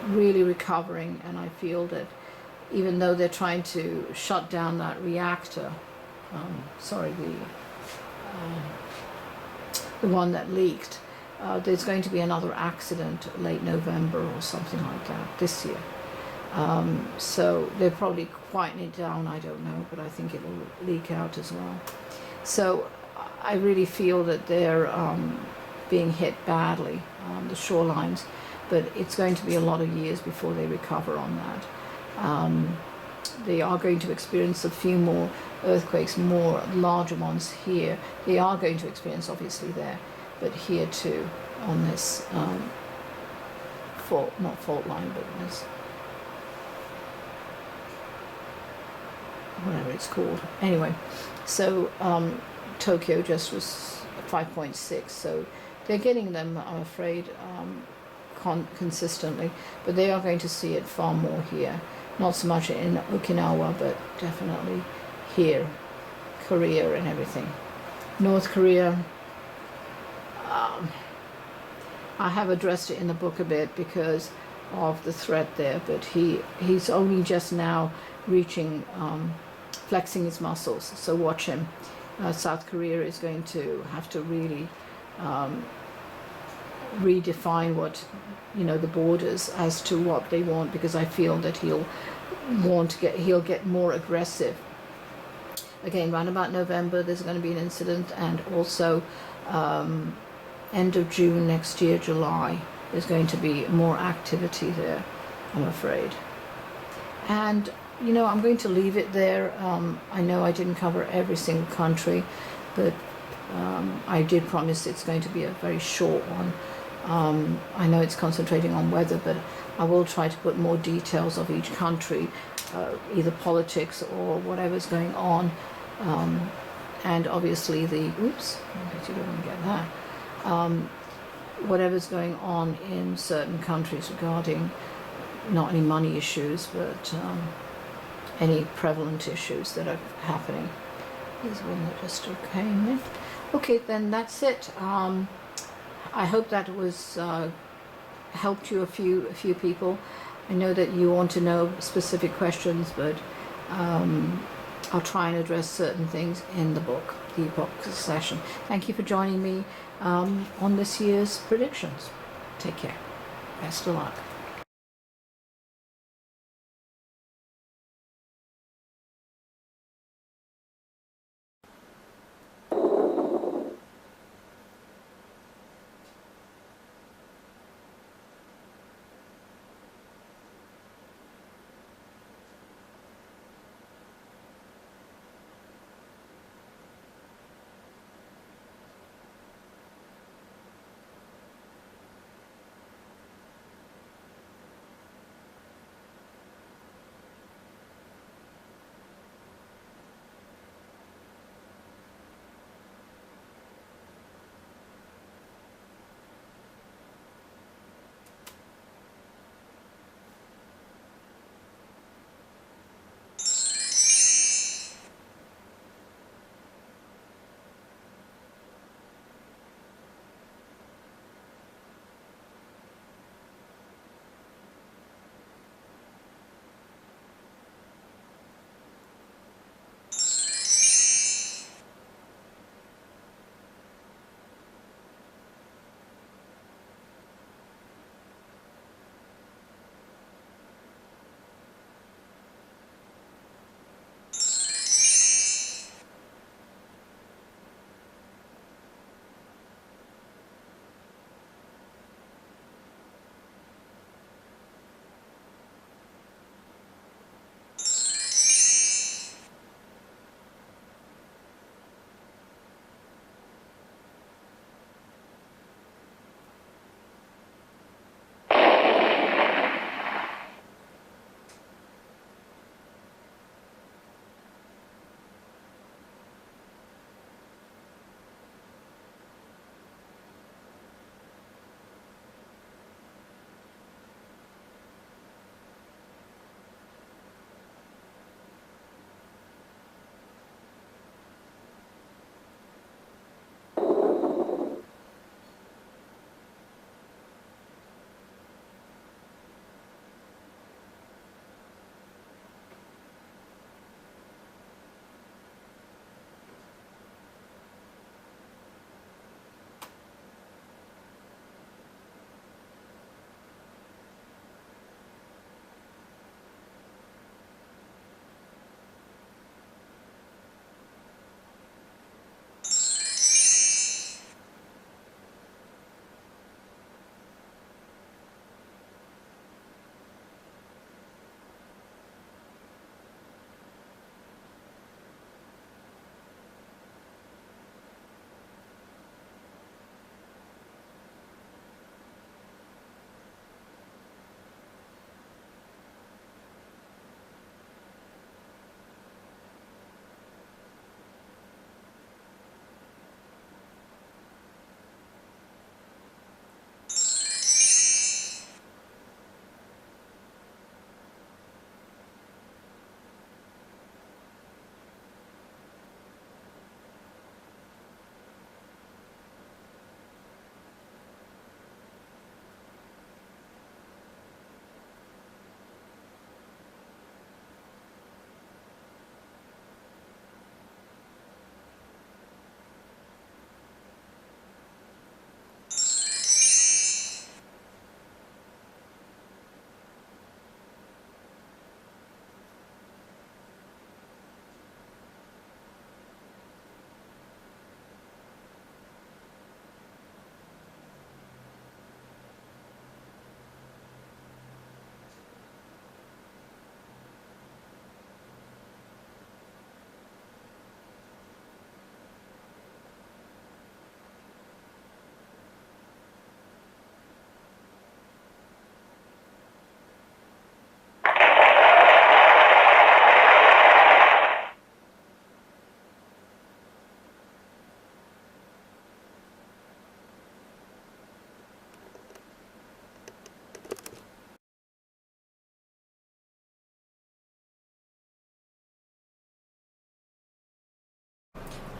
really recovering, and I feel that even though they're trying to shut down that reactor, the one that leaked, there's going to be another accident late November or something like that this year. So they're probably quieting it down, I don't know, but I think it will leak out as well. So I really feel that they're being hit badly, the shorelines, but it's going to be a lot of years before they recover on that. They are going to experience a few more earthquakes, more larger ones here. They are going to experience, obviously, there, but here too. on this not fault line, but this, whatever it's called. Anyway, so Tokyo just was 5.6, so they're getting them, I'm afraid, consistently, but they are going to see it far more here. Not so much in Okinawa, but definitely here, Korea and everything. North Korea, I have addressed it in the book a bit because of the threat there, but he's only just now reaching, flexing his muscles, so watch him. South Korea is going to have to really redefine what, the borders as to what they want, because I feel that he'll get more aggressive. Again, around about November, there's going to be an incident, and also end of June next year, July, there's going to be more activity there, I'm afraid. And, I'm going to leave it there. I know I didn't cover every single country, but I did promise it's going to be a very short one. I know it's concentrating on weather, but I will try to put more details of each country, either politics or whatever's going on. And obviously I bet you don't want to get that. Whatever's going on in certain countries regarding not any money issues, but any prevalent issues that are happening. Here's one that just came in. Okay, then that's it. I hope that was helped you a few people. I know that you want to know specific questions, but I'll try and address certain things in the book session. Thank you for joining me on this year's predictions. Take care. Best of luck.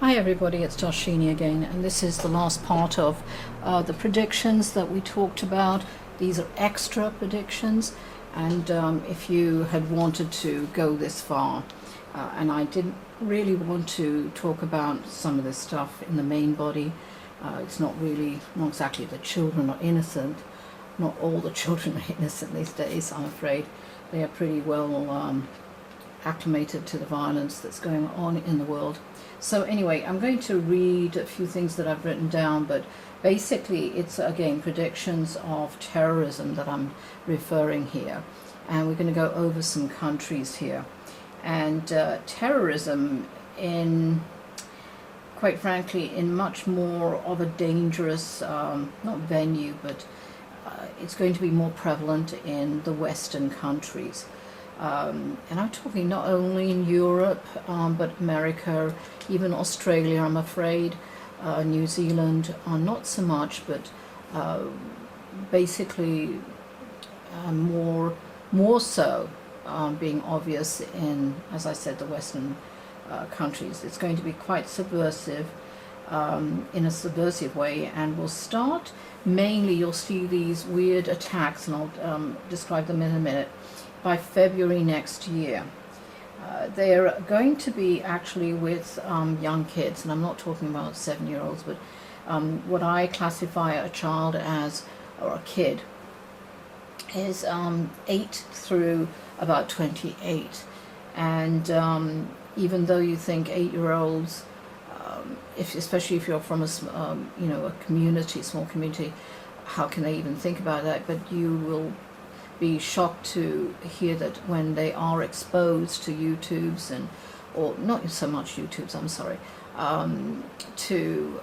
Hi everybody, it's Darshini again, and this is the last part of the predictions that we talked about. These are extra predictions, and if you had wanted to go this far, and I didn't really want to talk about some of this stuff in the main body, it's not exactly the children are innocent. Not all the children are innocent these days, I'm afraid. They are pretty well acclimated to the violence that's going on in the world. So anyway, I'm going to read a few things that I've written down, but basically it's again predictions of terrorism that I'm referring here, and we're going to go over some countries here. And terrorism, in quite frankly, in much more of a dangerous not venue, but it's going to be more prevalent in the Western countries. And I'm talking not only in Europe, but America, even Australia, I'm afraid, New Zealand, not so much, but basically more so being obvious in, as I said, the Western countries. It's going to be quite subversive, in a subversive way, and we'll start mainly, you'll see these weird attacks, and I'll describe them in a minute, by February next year. They're going to be actually with young kids, and I'm not talking about 7-year-olds, but what I classify a child as, or a kid, is 8 through about 28. And even though you think 8-year-olds, especially if you're from a community, small community, how can they even think about that? But you will be shocked to hear that when they are exposed to YouTubes or not so much YouTubes, I'm sorry, to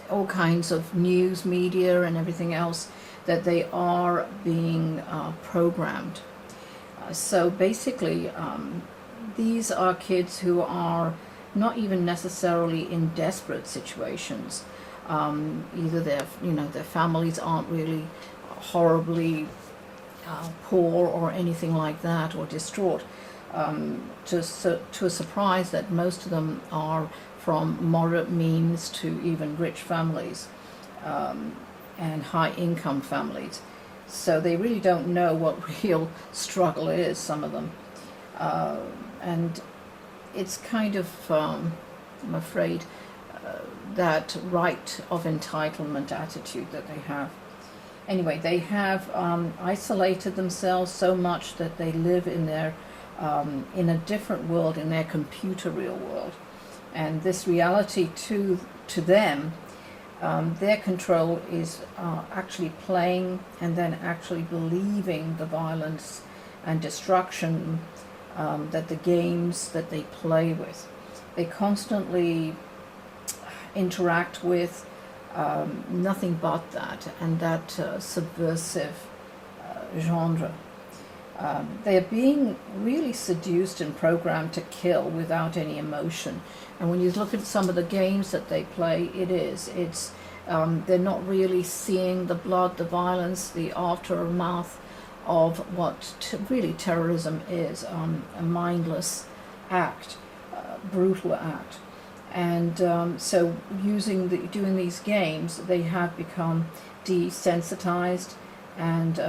all kinds of news media and everything else, that they are being programmed. So basically, these are kids who are not even necessarily in desperate situations. Either their families aren't really horribly poor or anything like that, or distraught, to a surprise that most of them are from moderate means to even rich families, and high income families. So they really don't know what real struggle is, some of them. And it's kind of, I'm afraid, that right of entitlement attitude that they have. Anyway, they have isolated themselves so much that they live in their in a different world, in their computer real world, and this reality to them, their control is actually playing and then actually believing the violence and destruction that the games that they play with. They constantly interact with nothing but that, and that subversive genre. They are being really seduced and programmed to kill without any emotion. And when you look at some of the games that they play, it's they're not really seeing the blood, the violence, the aftermath of what really terrorism is, a mindless act, brutal act. And so doing these games, they have become desensitized and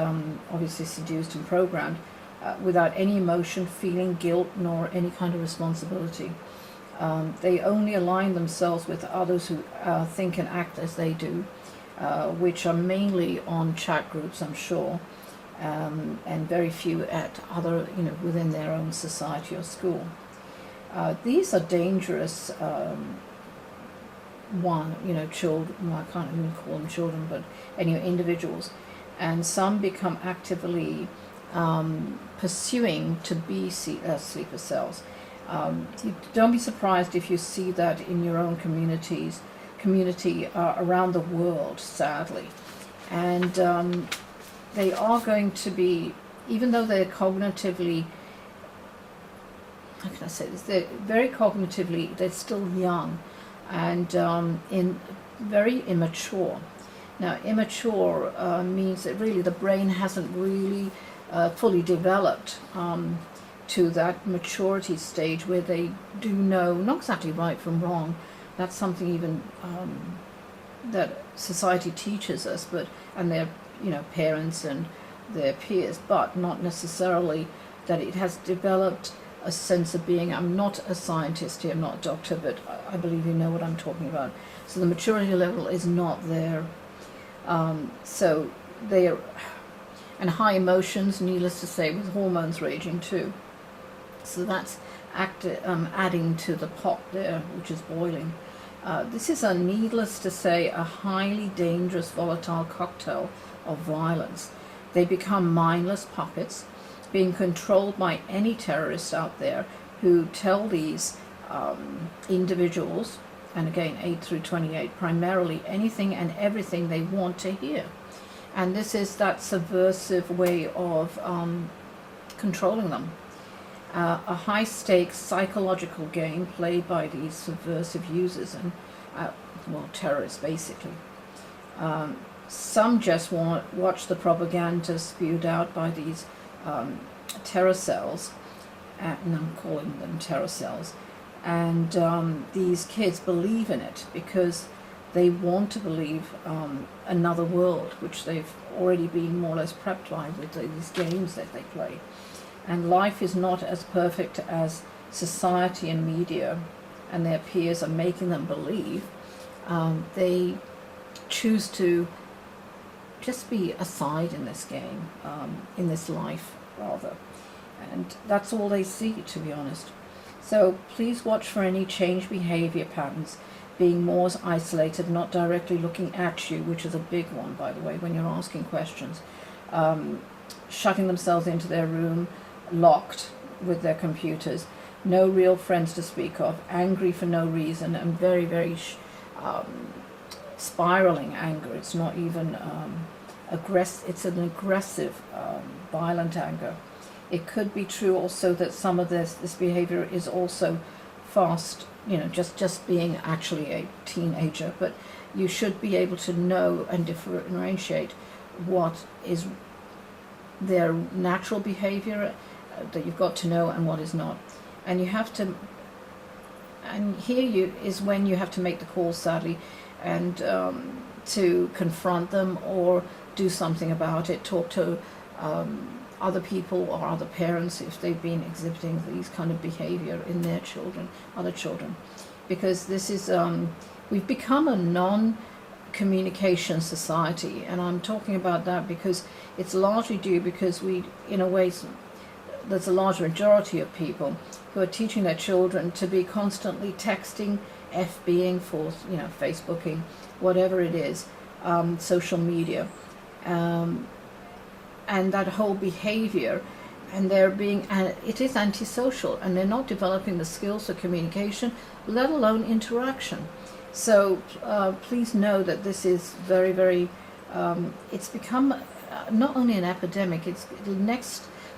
obviously seduced and programmed without any emotion, feeling guilt, nor any kind of responsibility. They only align themselves with others who think and act as they do, which are mainly on chat groups, I'm sure, and very few at other, within their own society or school. These are dangerous, children, well, I can't even call them children, but anyway, individuals. And some become actively pursuing to be sleeper cells. Don't be surprised if you see that in your own community around the world, sadly. And they are going to be, even though they're cognitively, how can I say this? They're very cognitively, they're still young and very immature. Now, immature means that really the brain hasn't really fully developed. to that maturity stage where they do know, not exactly right from wrong, that's something even that society teaches us, but, and their, you know, parents and their peers, but not necessarily that it has developed a sense of being. I'm not a scientist here, I'm not a doctor, but I believe you know what I'm talking about. So the maturity level is not there. So they are, and high emotions, needless to say, with hormones raging too. So that's adding to the pot there, which is boiling. This is, needless to say, a highly dangerous, volatile cocktail of violence. They become mindless puppets, being controlled by any terrorist out there who tell these individuals, and again 8 through 28, primarily anything and everything they want to hear. And this is that subversive way of controlling them. A high-stakes psychological game played by these subversive users and, well, terrorists basically. Some just watch the propaganda spewed out by these terror cells, and I'm calling them terror cells, and these kids believe in it because they want to believe another world, which they've already been more or less prepped by with these games that they play. And life is not as perfect as society and media and their peers are making them believe. They choose to just be a side in this game, in this life rather, and that's all they see, to be honest. So please watch for any changed behavior patterns, being more isolated, not directly looking at you, which is a big one, by the way, when you're asking questions, shutting themselves into their room, locked with their computers, no real friends to speak of, angry for no reason, and very, very spiraling anger. It's not even it's an aggressive, violent anger. It could be true also that some of this behavior is also fast, you know, just being actually a teenager, but you should be able to know and differentiate what is their natural behavior that you've got to know and what is not. And you have to, and here is when you have to make the call, sadly, and to confront them or do something about it, talk to other people or other parents if they've been exhibiting these kind of behavior in their children, other children, because this is, we've become a non-communication society, and I'm talking about that because it's largely due because we, in a way, there's a large majority of people who are teaching their children to be constantly texting, FBing, for, you know, Facebooking, whatever it is, social media, and that whole behavior, and they're being, it is antisocial, and they're not developing the skills for communication, let alone interaction. So please know that this is very, very, it's become not only an epidemic,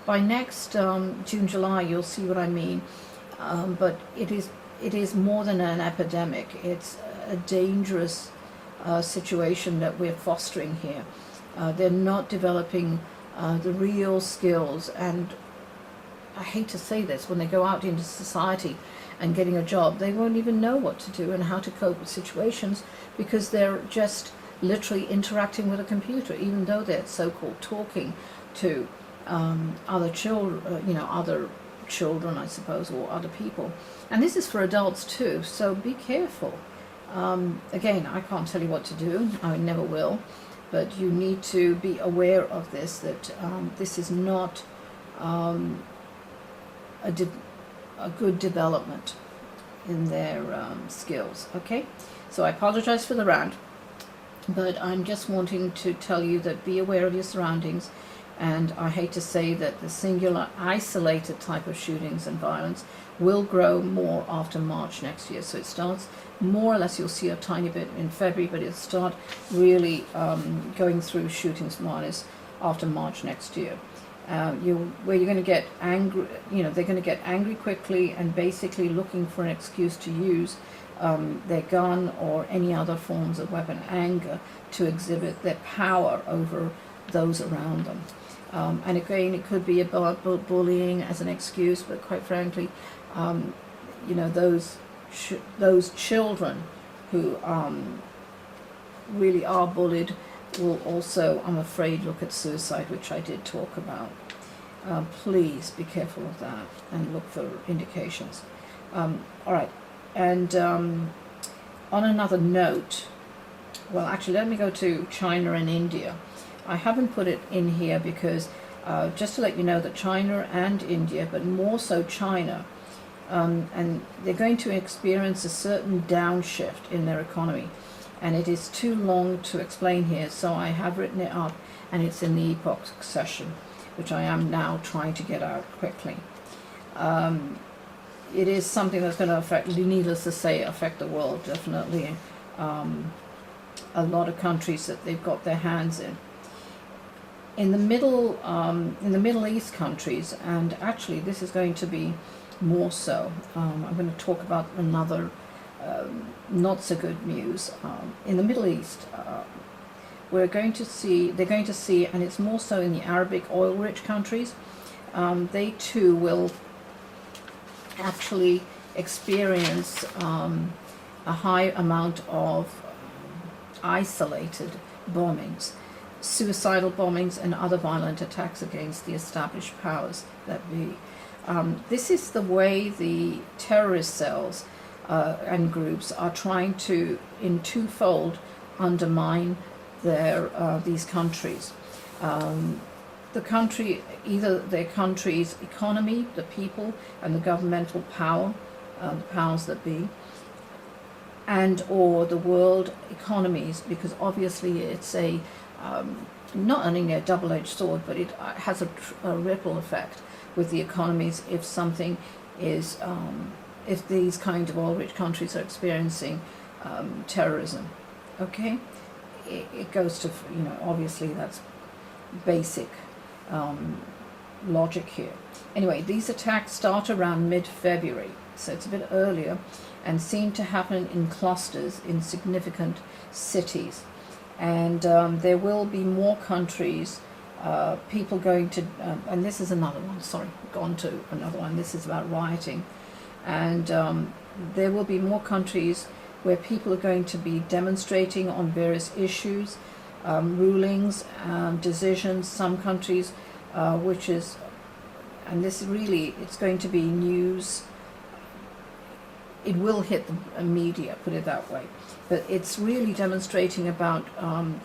by next June, July, you'll see what I mean, but it is more than an epidemic. It's a dangerous situation that we're fostering here. They're not developing the real skills, and I hate to say this, when they go out into society and getting a job, they won't even know what to do and how to cope with situations because they're just literally interacting with a computer, even though they're so-called talking to other children, you know, other children, I suppose, or other people. And this is for adults too, so be careful. Again, I can't tell you what to do, I never will, but you need to be aware of this, that this is not a good development in their skills, okay? So I apologize for the rant, but I'm just wanting to tell you that be aware of your surroundings. And I hate to say that the singular, isolated type of shootings and violence will grow more after March next year. So it starts more or less, you'll see a tiny bit in February, but it'll start really going through shootings minus after March next year. Where you're going to get angry, you know, they're going to get angry quickly and basically looking for an excuse to use their gun or any other forms of weapon, anger, to exhibit their power over those around them. And again, it could be about bullying as an excuse, but quite frankly, you know, those children who really are bullied will also, I'm afraid, look at suicide, which I did talk about. Please be careful of that and look for indications. All right, and on another note, well, actually, let me go to China and India. I haven't put it in here because just to let you know that China and India, but more so China, and they're going to experience a certain downshift in their economy. And it is too long to explain here, so I have written it up, and it's in the epoch session, which I am now trying to get out quickly. It is something that's going to affect, needless to say, affect the world, definitely. A lot of countries that they've got their hands in. In the Middle East countries, and actually this is going to be more so. I'm going to talk about another not so good news. In the Middle East, they're going to see, and it's more so in the Arabic oil-rich countries, they too will actually experience a high amount of isolated bombings, suicidal bombings, and other violent attacks against the established powers that be. This is the way the terrorist cells and groups are trying to, in twofold, undermine these countries. The country, either their country's economy, the people, and the governmental power, the powers that be, and or the world economies, because obviously it's a not only a double-edged sword, but it has a ripple effect with the economies if something is if these kind of oil-rich countries are experiencing terrorism. Okay, it goes to, you know, obviously that's basic logic here. Anyway, these attacks start around mid-February, so it's a bit earlier, and seem to happen in clusters in significant cities. And there will be more countries, people going to, and this is another one, sorry, gone to another one, this is about rioting. And there will be more countries where people are going to be demonstrating on various issues, rulings, decisions, some countries, which is, and this really, it's going to be news, it will hit the media, put it that way, but it's really demonstrating about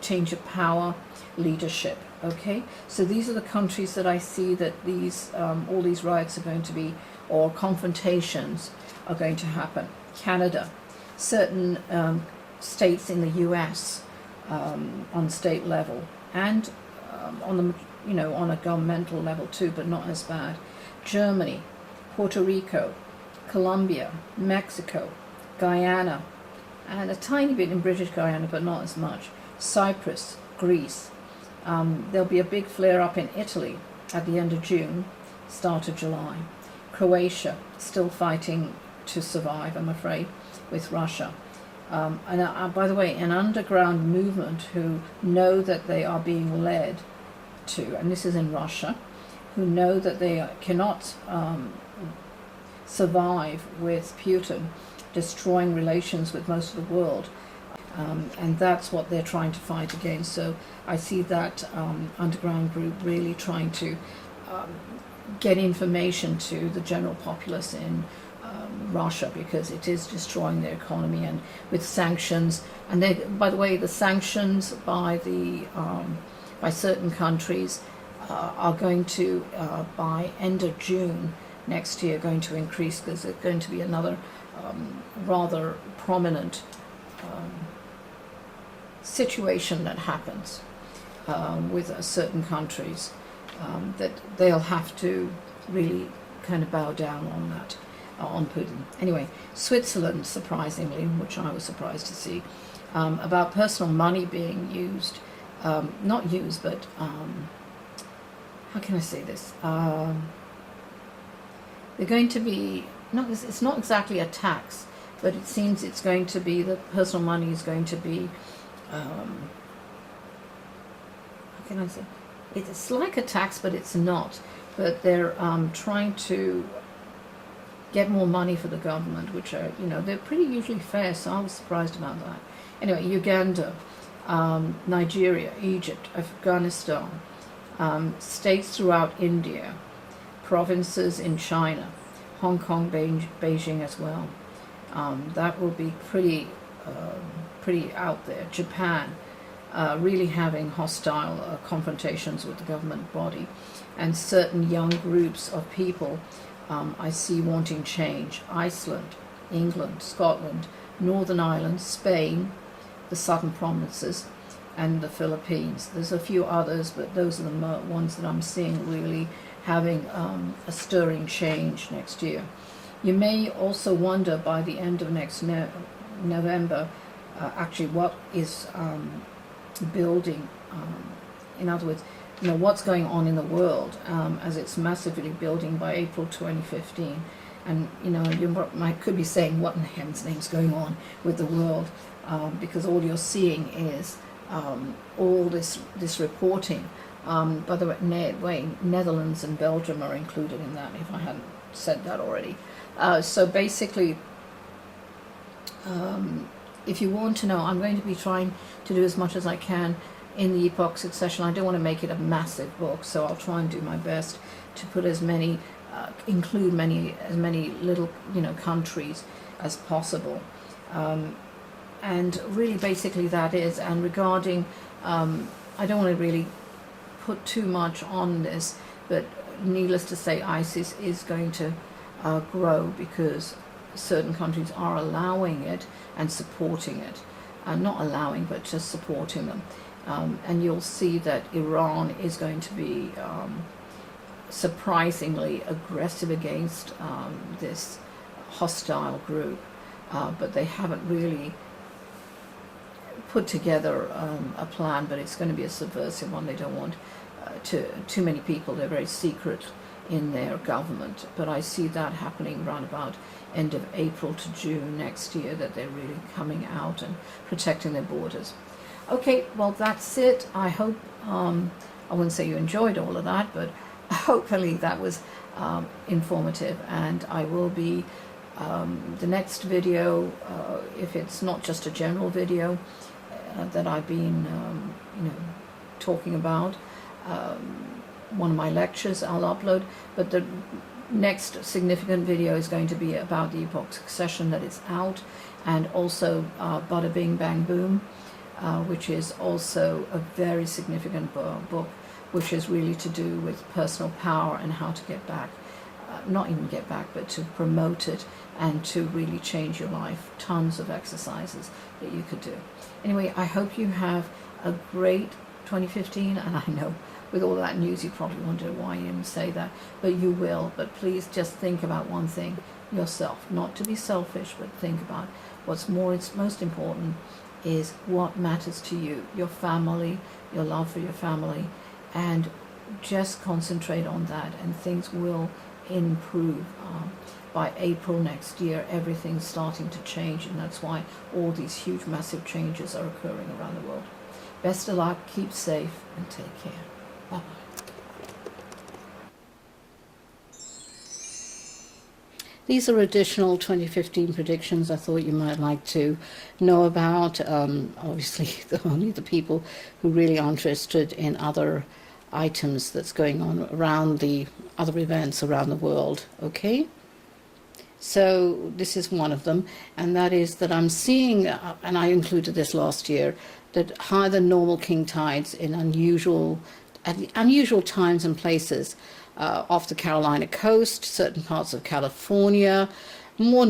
change of power, leadership. Okay, so these are the countries that I see that these all these riots are going to be, or confrontations are going to happen. Canada, certain states in the US on state level, and on the, you know, on a governmental level too, but not as bad. Germany, Puerto Rico, Colombia, Mexico, Guyana, and a tiny bit in British Guyana, but not as much. Cyprus, Greece. There'll be a big flare-up in Italy at the end of June, start of July. Croatia, still fighting to survive, I'm afraid, with Russia. And by the way, an underground movement who know that they are being led to, and this is in Russia, who know that they cannot survive with Putin destroying relations with most of the world. And that's what they're trying to fight against. So I see that underground group really trying to get information to the general populace in Russia, because it is destroying their economy, and with sanctions. And they, by the way, the sanctions by the by certain countries are going to by end of June next year going to increase, because there's going to be another rather prominent situation that happens with certain countries that they'll have to really kind of bow down on that, on Putin. Anyway, Switzerland, surprisingly, which I was surprised to see, about personal money being used, not used, but how can I say this? They're going to be, it's not exactly a tax, but it seems it's going to be, the personal money is going to be, how can I say? it's like a tax, but it's not. But they're trying to get more money for the government, which are, you know, they're pretty usually fair, so I was surprised about that. Anyway, Uganda, Nigeria, Egypt, Afghanistan, states throughout India, provinces in China, Hong Kong, Beijing as well. That will be pretty out there. Japan, really having hostile confrontations with the government body, and certain young groups of people I see wanting change. Iceland, England, Scotland, Northern Ireland, Spain, the southern provinces, and the Philippines. There's a few others, but those are the ones that I'm seeing really having a stirring change next year. You may also wonder by the end of next November actually what is building, in other words, you know, what's going on in the world, as it's massively building by April 2015. And you know, you could be saying, what in heaven's name's going on with the world, because all you're seeing is all this reporting. By the way, Netherlands and Belgium are included in that, if I hadn't said that already. So basically, if you want to know, I'm going to be trying to do as much as I can in the Epoch Succession. I don't want to make it a massive book, so I'll try and do my best to put as many, include as many little, you know, countries as possible. And really basically that is, and regarding, I don't want to really put too much on this, but needless to say, ISIS is going to grow because certain countries are allowing it and supporting it. Not allowing, but just supporting them. And you'll see that Iran is going to be surprisingly aggressive against this hostile group, but they haven't really put together a plan, but it's going to be a subversive one. They don't want too many people. They're very secret in their government, but I see that happening around about end of April to June next year, that they're really coming out and protecting their borders. Okay, well that's it. I hope, I wouldn't say you enjoyed all of that, but hopefully that was informative, and I will be, the next video, if it's not just a general video that I've been, you know, talking about, one of my lectures I'll upload, but the next significant video is going to be about the Epoch Succession, that is out, and also Bada Bing Bang Boom, which is also a very significant book, which is really to do with personal power and how to get back, not even get back, but to promote it and to really change your life. Tons of exercises that you could do. Anyway, I hope you have a great 2015, and I know with all that news you probably wonder why you didn't say that, but you will. But please just think about one thing, yourself. Not to be selfish, but think about what's most important is what matters to you, your family, your love for your family, and just concentrate on that, and things will improve. By April next year, everything's starting to change, and that's why all these huge, massive changes are occurring around the world. Best of luck, keep safe, and take care. Bye-bye. These are additional 2015 predictions I thought you might like to know about. Obviously, only the people who really are interested in other items that's going on around the other events around the world, okay? So this is one of them, and that is that I'm seeing, and I included this last year, that higher than normal king tides in unusual times and places off the Carolina coast, certain parts of California, more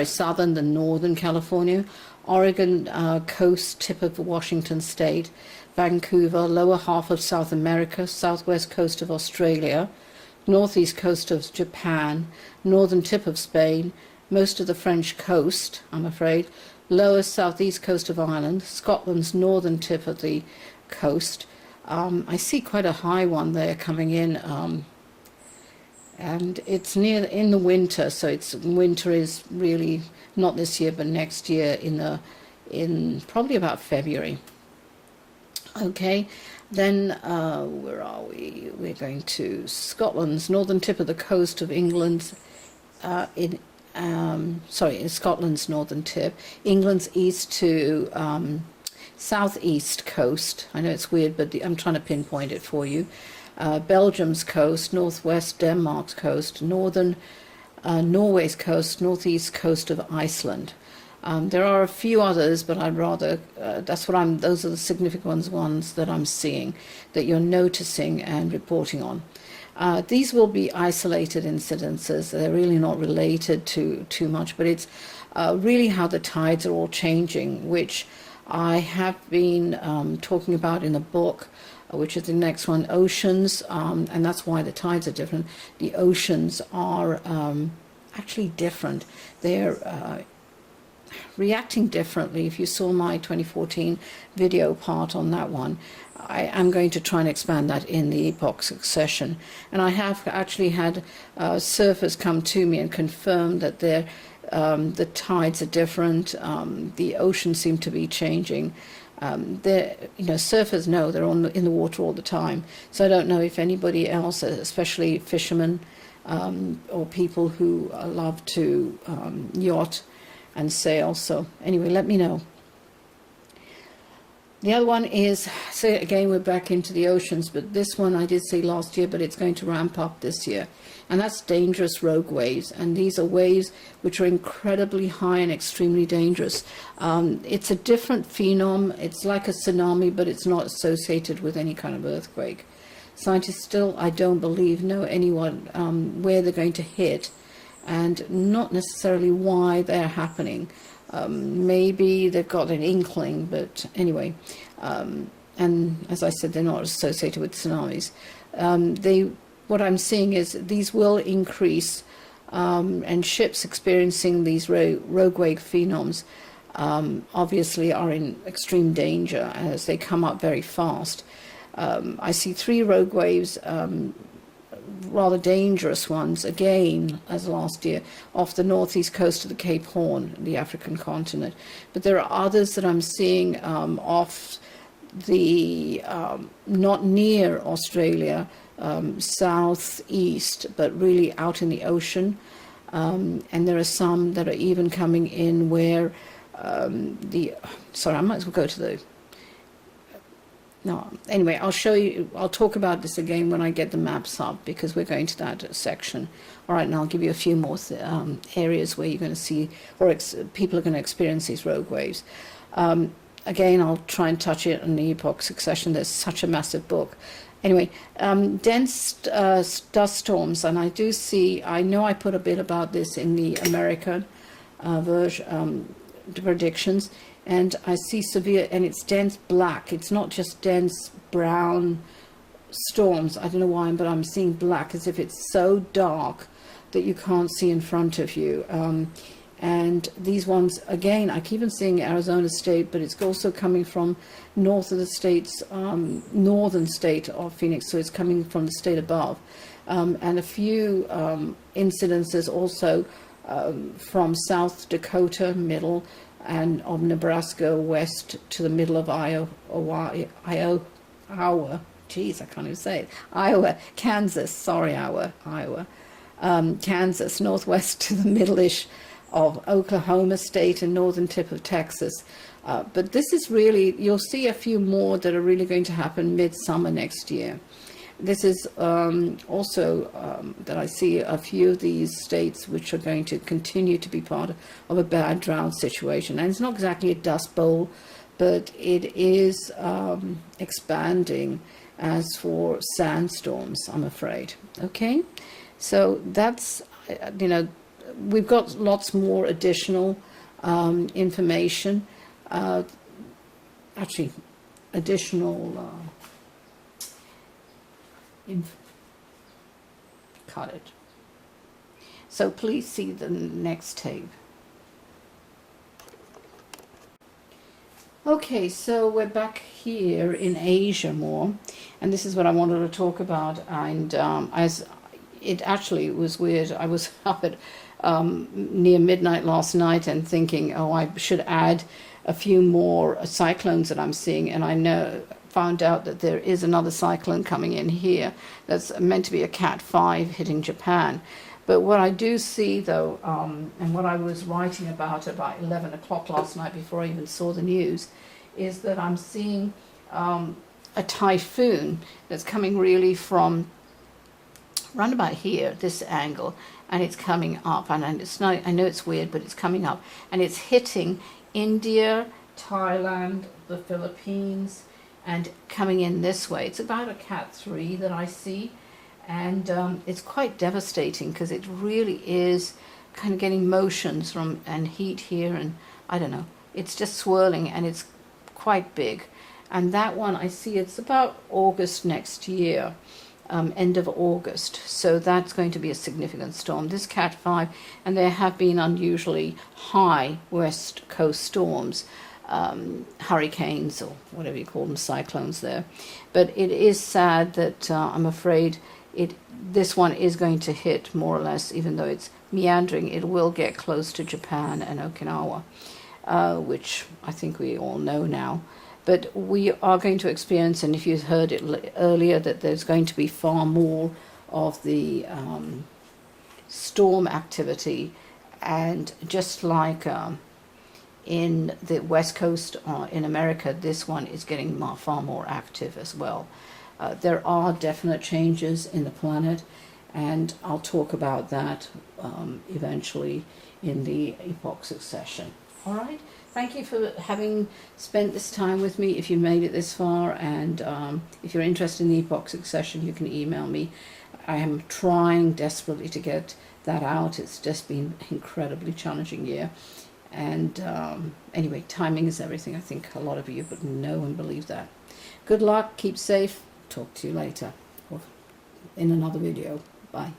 southern than northern California, Oregon coast, tip of Washington state, Vancouver, lower half of South America, southwest coast of Australia, northeast coast of Japan, northern tip of Spain, most of the French coast, I'm afraid, lower southeast coast of Ireland, Scotland's northern tip of the coast. I see quite a high one there coming in, and it's in the winter, so winter is really not this year but next year in probably about February. Okay, Then, where are we? We're going to Scotland's northern tip of the coast of England, in Scotland's northern tip, England's east to southeast coast. I know it's weird, but I'm trying to pinpoint it for you. Belgium's coast, northwest Denmark's coast, northern Norway's coast, northeast coast of Iceland. There are a few others, but I'd rather, those are the significant ones that I'm seeing, that you're noticing and reporting on. These will be isolated incidences. They're really not related to too much, but it's really how the tides are all changing, which I have been talking about in the book, which is the next one, oceans, and that's why the tides are different. The oceans are actually different. They're reacting differently. If you saw my 2014 video part on that one, I am going to try and expand that in the epoch succession. And I have actually had surfers come to me and confirm that the tides are different. The oceans seem to be changing. Surfers know they're in the water all the time. So I don't know if anybody else, especially fishermen or people who love to yacht and sail. So anyway, let me know. The other one is, so again, we're back into the oceans, but this one I did say last year, but it's going to ramp up this year. And that's dangerous rogue waves. And these are waves which are incredibly high and extremely dangerous. It's a different phenom. It's like a tsunami, but it's not associated with any kind of earthquake. Scientists still, I don't believe, know anyone where they're going to hit, and not necessarily why they're happening. Maybe they've got an inkling, but anyway, and as I said, they're not associated with tsunamis. What I'm seeing is these will increase, and ships experiencing these rogue wave phenoms obviously are in extreme danger as they come up very fast. I see 3 rogue waves, rather dangerous ones, again, as last year, off the northeast coast of the Cape Horn, the African continent. But there are others that I'm seeing off the, not near Australia, southeast, but really out in the ocean. And there are some that are even coming in where I might as well go to the... No, anyway, I'll show you, I'll talk about this again when I get the maps up, because we're going to that section. All right, and I'll give you a few more areas where you're going to see, or people are going to experience these rogue waves. Again, I'll try and touch it in the epoch succession. There's such a massive book. Anyway, dense dust storms, and I know I put a bit about this in the American version, predictions. And I see severe, and it's dense black. It's not just dense brown storms. I don't know why, but I'm seeing black, as if it's so dark that you can't see in front of you. And these ones, again, I keep on seeing Arizona State, but it's also coming from north of the state's, northern state of Phoenix, so it's coming from the state above. And a few incidences also from South Dakota, middle, and of Nebraska west to the middle of Iowa, geez, I can't even say it, Iowa, Kansas, Kansas, northwest to the middle-ish of Oklahoma State and northern tip of Texas. But this is really, you'll see a few more that are really going to happen midsummer next year. This is also that I see a few of these states which are going to continue to be part of a bad drought situation. And it's not exactly a dust bowl, but it is expanding as for sandstorms, I'm afraid. Okay, so that's, we've got lots more additional information, actually additional cut it. So please see the next tape. Okay, so we're back here in Asia more, and this is what I wanted to talk about. And as it actually was weird, I was up at near midnight last night and thinking, oh, I should add a few more cyclones that I'm seeing, and I know found out that there is another cyclone coming in here that's meant to be a Cat 5 hitting Japan. But what I do see, though, and what I was writing about 11 o'clock last night before I even saw the news, is that I'm seeing a typhoon that's coming really from round about here, this angle, and it's coming up, and it's not, I know it's weird, but it's coming up, and it's hitting India, Thailand, the Philippines, and coming in this way. It's about a Cat 3 that I see, and it's quite devastating because it really is kind of getting motions from and heat here, and I don't know, it's just swirling, and it's quite big. And that one I see it's about August next year, end of August, so that's going to be a significant storm. This Cat 5, and there have been unusually high west coast storms, hurricanes or whatever you call them, cyclones there. But it is sad that I'm afraid this one is going to hit more or less, even though it's meandering, it will get close to Japan and Okinawa, which I think we all know now. But we are going to experience, and if you heard it earlier, that there's going to be far more of the storm activity. And just like in the West Coast in America, this one is getting far more active as well. There are definite changes in the planet, and I'll talk about that eventually in the epoch succession. All right? Thank you for having spent this time with me, if you made it this far, and if you're interested in the epoch succession, you can email me. I am trying desperately to get that out. It's just been an incredibly challenging year. And anyway, timing is everything. I think a lot of you would know and believe that. Good luck, keep safe, talk to you later or in another video. Bye.